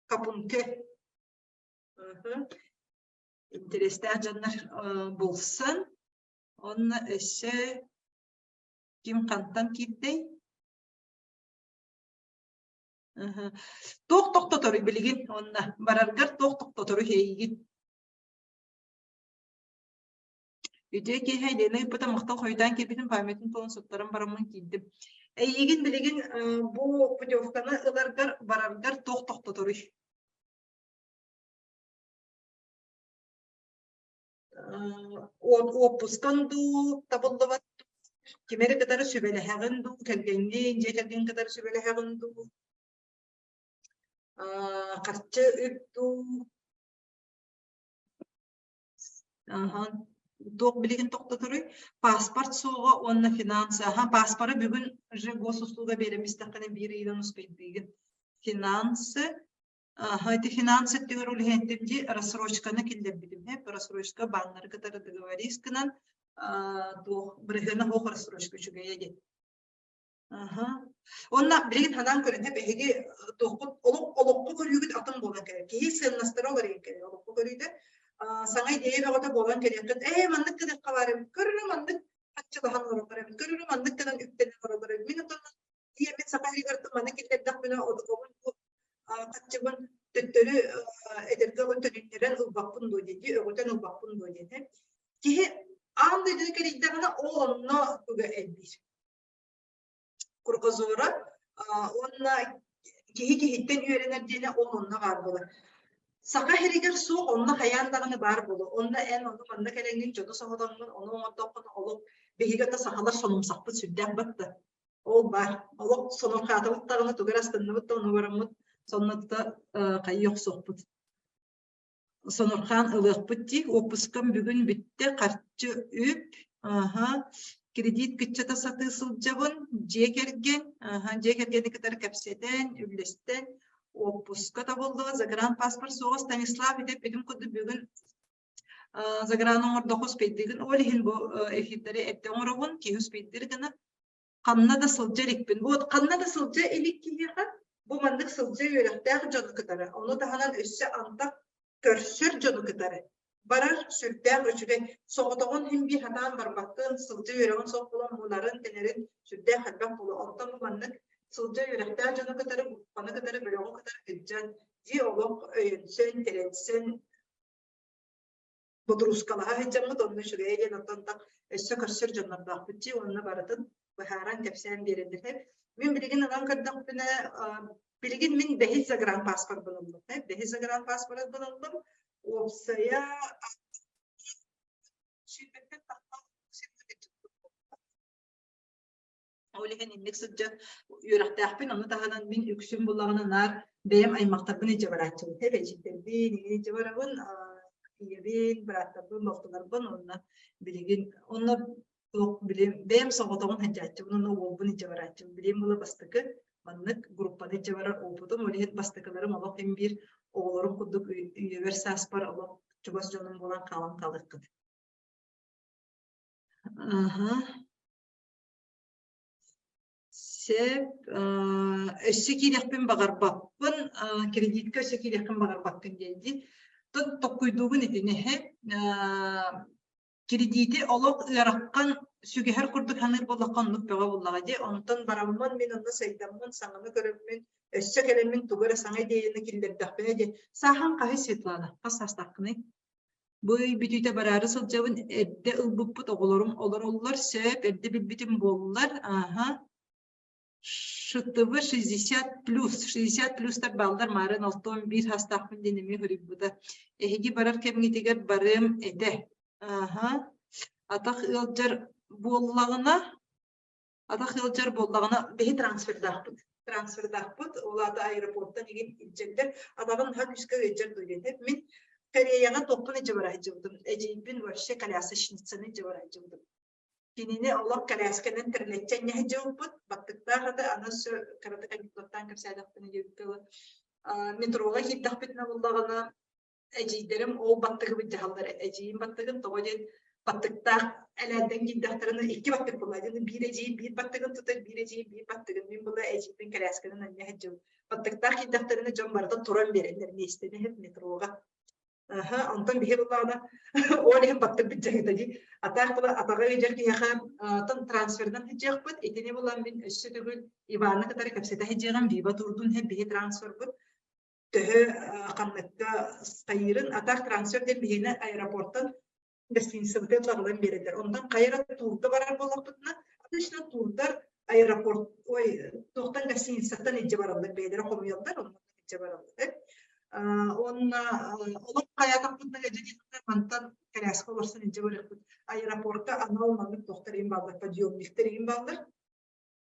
капунке. Интерестер жандар болсын. Онна өсі ким қанттан киддей. Тоқ-тоқ-тотору білген. Онна бараргар тоқ-тоқ-тотору хейгін. Үйде кейхейдені үппіті мақтал қойдан кебетін паметін толын соттарын барамын киддім. Егін білген бұл путевканы ыларгар бараргар тоқ-тоқ-тотору. Отпускан ду табылдыват кемери катары сөбелехегин ду келгенген же келген катары сөбелехегин ду картчы үп ду ток билеген токто туруй паспорт суга онна финансы паспоры бүгүн же госуслуга беремистаканы бир ыйдан успейт деген финансы эти финансы төгөр улхентимди рассрочканы килдербидим хеп рассрочка баннар катары договорисканан то брехена хох рассрочка чугая Onunla bir hadan körün hep ehegi tohut olukku körügüt atın bolan kerek. Ki sığınastırı olur kerek olukku körüydü. Sana ideyi ve ota bolan kerek. Mandık kadar kavarım. Körürü mandık açılahan oralarım. Körürü mandık kadar üpteni oralarım. Minutan diye bir sapahri kartı mandık illetdak bina odukomun bu kaçıbın tüttürü edirgavın tönükleren ılbakpın doyedi. Ögüten ılbakpın doyedi. Ki anlayıcı keriklerine o onunla öge elbir. Kurgazora onunla kihitten öğrenirdiğine onunla var bulu. Saka heriger su onunla hayandağını var bulu. Onunla en onu banda kelengin çoğu sahadanın onu otoqını olup behigata sahalar sonumsakpı sürdek battı. O var. Olup sonum katılıklarını tüger astığını battı onu varamut. Sonunda da kayyok sohbut. Sonurkan ılık bitti. Opuskan bugün bitti. Kartçı üp. Kredit küçüğe satı sılcağın cekergen kadar kapseden, ülesten, opuska da buldu. Zagran pasport soğuk Stanislav edip benim kodu bugün Zagran'ın orada hospitaliğin olihin bu efitleri etti. Onurun ki hospitaliğine kanına da sılcağ ekbin. Bu kanına da sılcağ elik ki bu mandık sılcağ yörekte canı kadar. Onu da hanan üstü anda körsür canı kadar. Barar sürtler ölçüde soğuduğun hem bir hadan var baktığın sılcı yüreğin soğuk olan bunların tenerin sürtler halbak bulu. Ondan bu manlık sılcı yürekler canı kadar, bana kadar, bölüğü kadar gideceksin. Diyalog, öğünsün, terensin, budruskalaha hecamı donlu şuraya gelen da üstü körsür canlar da bitti. Onunla baradın bu haran tepsiyen biridir hep. Min bilgin alan kadar bine bilgin min behiz zagran pasport bulundum. Behiz zagran pasport bulundum. Opsaya şirkette öyle inlik sıcak yürekte onu daha bin yüksün bulağına nar benim aymaktabın iyice bıraktım. Hep cidden bin iyice bırakın bin bıraktım noktalardan onunla bilgin onunla yok bilim benim soğuduğum hecatçı bununla olgun iyice bıraktım. Bilim bunu bastıkı manlık grupta iyice bırak oldu. Öyle bastıklarım ama hem bir oğullarım kuduk üniversite aspar alıp çubas canım olan kalan kalık kıdı. Sep össekilekpin bağır bappın kreditka össekilekpin bağır bakkın geldi. Tut tokuyduğun etini hep krediti oluk yarakkan sügeher kurduk hanır bolakkanlık beğa bollağa de ondan baramman men onda saydamman sanını görüpmen össekelemin tugara sana deyini killerdak de sahan kahi Svetlana pasastakını bu bütüte bararı sılcavın edde ılbıppıt oğullarım olur sep edde bilbitim bollar Şıtıvı 60 plus da ballar marın altın bir hastahmın denemi hürüp bu da. Ehegi barar kemgitiger barım ede. Atak yılcar bollağına behi transfer dağpıt. Ola da aeroporttan egin ilcekler. Adamın hak üskü ilcek duydu. Min Koreyaga topun ece varaycıldım. Eceybin vörşe kalyası şinitsanı ece varaycıldım. Kinini Allah kalyaskanın terletçen yahıcılpıt. Baktıkta hada anası karatıkan yutlaktan kapsaydaktığını yürükkülı. Metroga hiddahbetine buldağına eceyderim o battığı bir cahalları. Eceyin battığın toğacın battıkta elerden giddahtarını iki battık bulaydı. Bir eceyin bir battığın tutar, bir eceyin bir battığın. Min bula eceyin kalyaskanın anne hıcıl. Battıkta hiddahtarını cambarda turan verenler. Ne istedi hep metroga. Ondan bir yıllarda o ne baktı bir cahil atağa geçer ki yakın transferden hiç yapmadı. Etini bulan bin üstüdür ibarına kadar kapsede hecegen viva durdun hep bir transfer bu. Tühe kanlıkta sayırın atağa transferden birine aeroporttan destinasyon lağılan verirler. Ondan kayıra turda varar bolakpıtına. Adışına turda aeroport tohtan destinasyon ece varalır. Beylere komuyallar ondan ece varalır. Olup hayatım bundan eceliğinden mantan kalaska olursun ince bıraktık. Aeroporta ana olmadık doktorayım bağlar, padyomlikleriyim bağlar.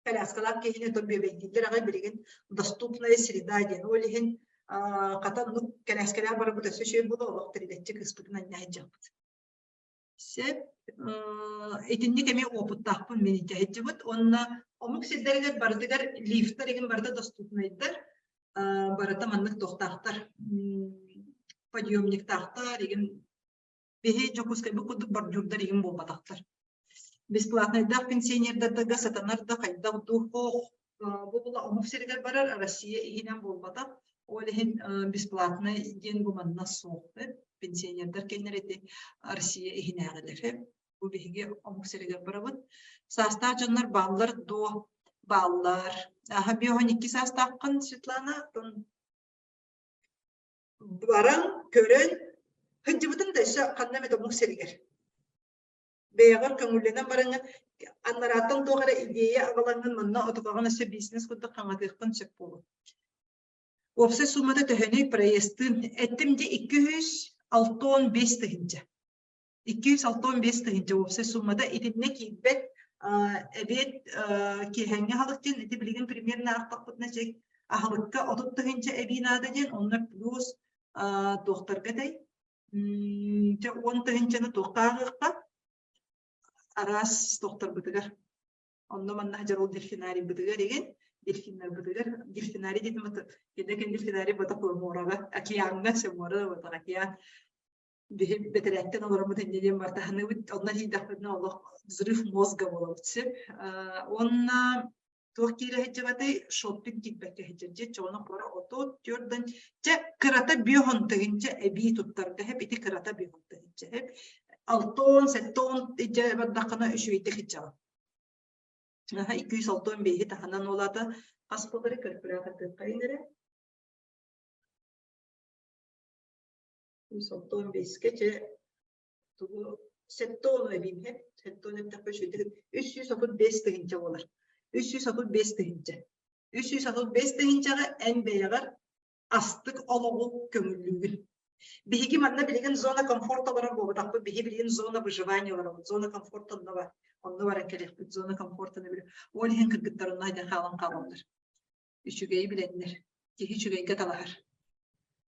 Kalaskalar kehine tabi beygiller ağa bilgin dostupnaya sridayden. Olihin katan kalaskalar bara bu da söşeyin bu da oluk teriletçi kıspıkına nehecekti. Sep etinlik eme oput tahpın meni cahecebut. Onna omuk sizlerine barıdıgar liftarigin barıda dostupnaydılar. Barata manlık tohtahtar, padyomlik tahtar, behe jokuska bu kudu barjurda rigin bolbatahtar. бесплатный да пенсионердар да гасатанар да хайда духох була офсеригер барар Россия ихинен болбата олехин бесплатный ден буманна соқты пенсионердар кеннерети Россия ихинегелер бу биге офсеригер барабыт саста жаннар баллар до баллар биохан 2 састаккын Светлана баран көрөн хыджыбытын да иша каннамет офсеригер беягар көңүлленен барыңа аннараттан тоғара идея агаланган манна отоқаған өсі бизнес күнді қаңатықпын сөп болу. Опсы суммада төхені проестін әттімде 265 тігінчі. 265 тігінчі опсы суммада етінне кейбет әбет кейхәңе халықтен әті білген примерно ақтақ бұтына жек ағылыққа отып тігінчі әбейін ададен онына плюс тоқтарға дай. 10 тігінчіні тоқтағыққа арас доктор бытыгар. Онно манна жарол дельфинарий бытыгар деген, дельфинар бытыгар, дельфинарий дедим аты. Кедекен дельфинарий бата корморага, океанга семора бата океан. Бехи бетерәттен оларымы тендеден барта ханы бит, онна хидахтына Аллах взрыв мозга боловцы. Онна тохкире хеджабаты шоппинг китбекке хеджерже, чоны кора ото тёрдан че кырата биохон тыгынча эби туттарга хеп ити кырата биохон тыгынча хеп. Алтон, сеттон, итже баддақына үшуейті хитчава. 265 таханан олады. Қаспылары калькулятор қайыныры. 265-ке же сеттон өбейм хеп. Сеттон өптақ үшуейті 365 тігінче олар. 365 тігінче. 365 тігінчеға ән бейағар астық олығы көңілігіл. Биһиги манна билеген зона комфорта баран бобатакпы биһи билеген зона выживания баран зона комфорта бар онда баран келек зона комфорта не биле ол хен кыргыттарына да халан каландар үчүгей биленнер кихи чүгейге талахар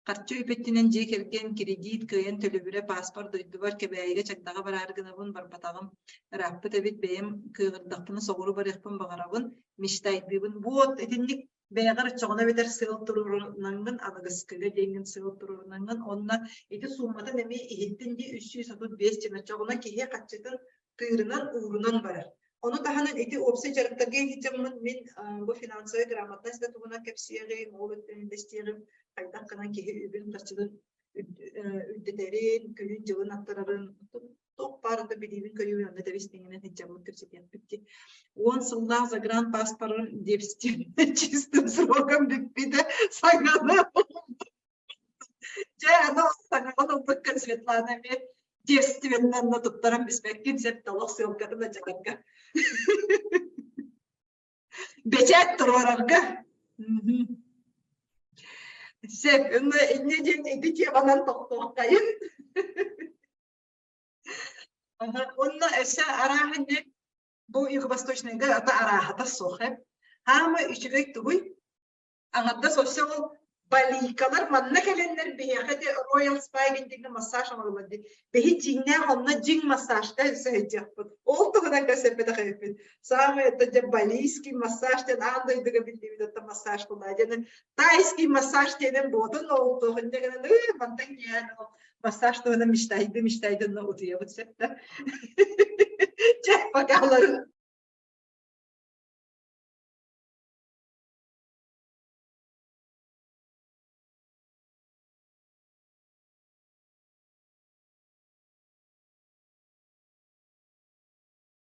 картчы үпеттинен же келген кредит кыйын төлөбүрө паспорт дойдубар кебейге чагдага бараргынабын барбатагым раппы табит бейим кыгырдакпыны согуру барыхпын багарабын мечтайбыбын вот этинник бәягар чоғына бетер сыл тұрурунангын анагыскыга денген сыл тұрурунангын онна эти суммата неме ихиттинди 365 жана чоғына кихе качытын тыырынан уурунан барар. Оны таханын эти опсы жарыктарга хитеммин мен бу финансовый грамотность да тугуна кепсиягы молоттен инвестиярым кайдаккынан кихе үбүн качытын үддетерин күнүн жылын аттарарын тоқ барында билибин көрүбүн анда табистеңинен хитеммин кирсетен битти. Он солдат за гранд паспорт девственным чистым сроком бипида сагана. Я оно сагана только Светланами девственно на туттарам беспекин сеп талах сылкаты на жакатка. Бечет турарга. Сеп инне ден идите банан токтокайын. Онна эсе арахне бу юго-восточныйга ата арахата сохеп. Хама үчүгөй тугуй. Аңатта социал баликалар манна келендер бияхаде Royal Spa гендиги массаж амалады. Бехи жиңне хонна жиң массажда сөйдөппү. Ол тугудан көсөппү хеппү. Сама это балийский массаж тен андайдыга билдиби да массаж кылады. Тайский массаж тенен бодун ол тугундаган мантан ян массаж тугуна мечтайды на утуя вот септа. Чек покаларын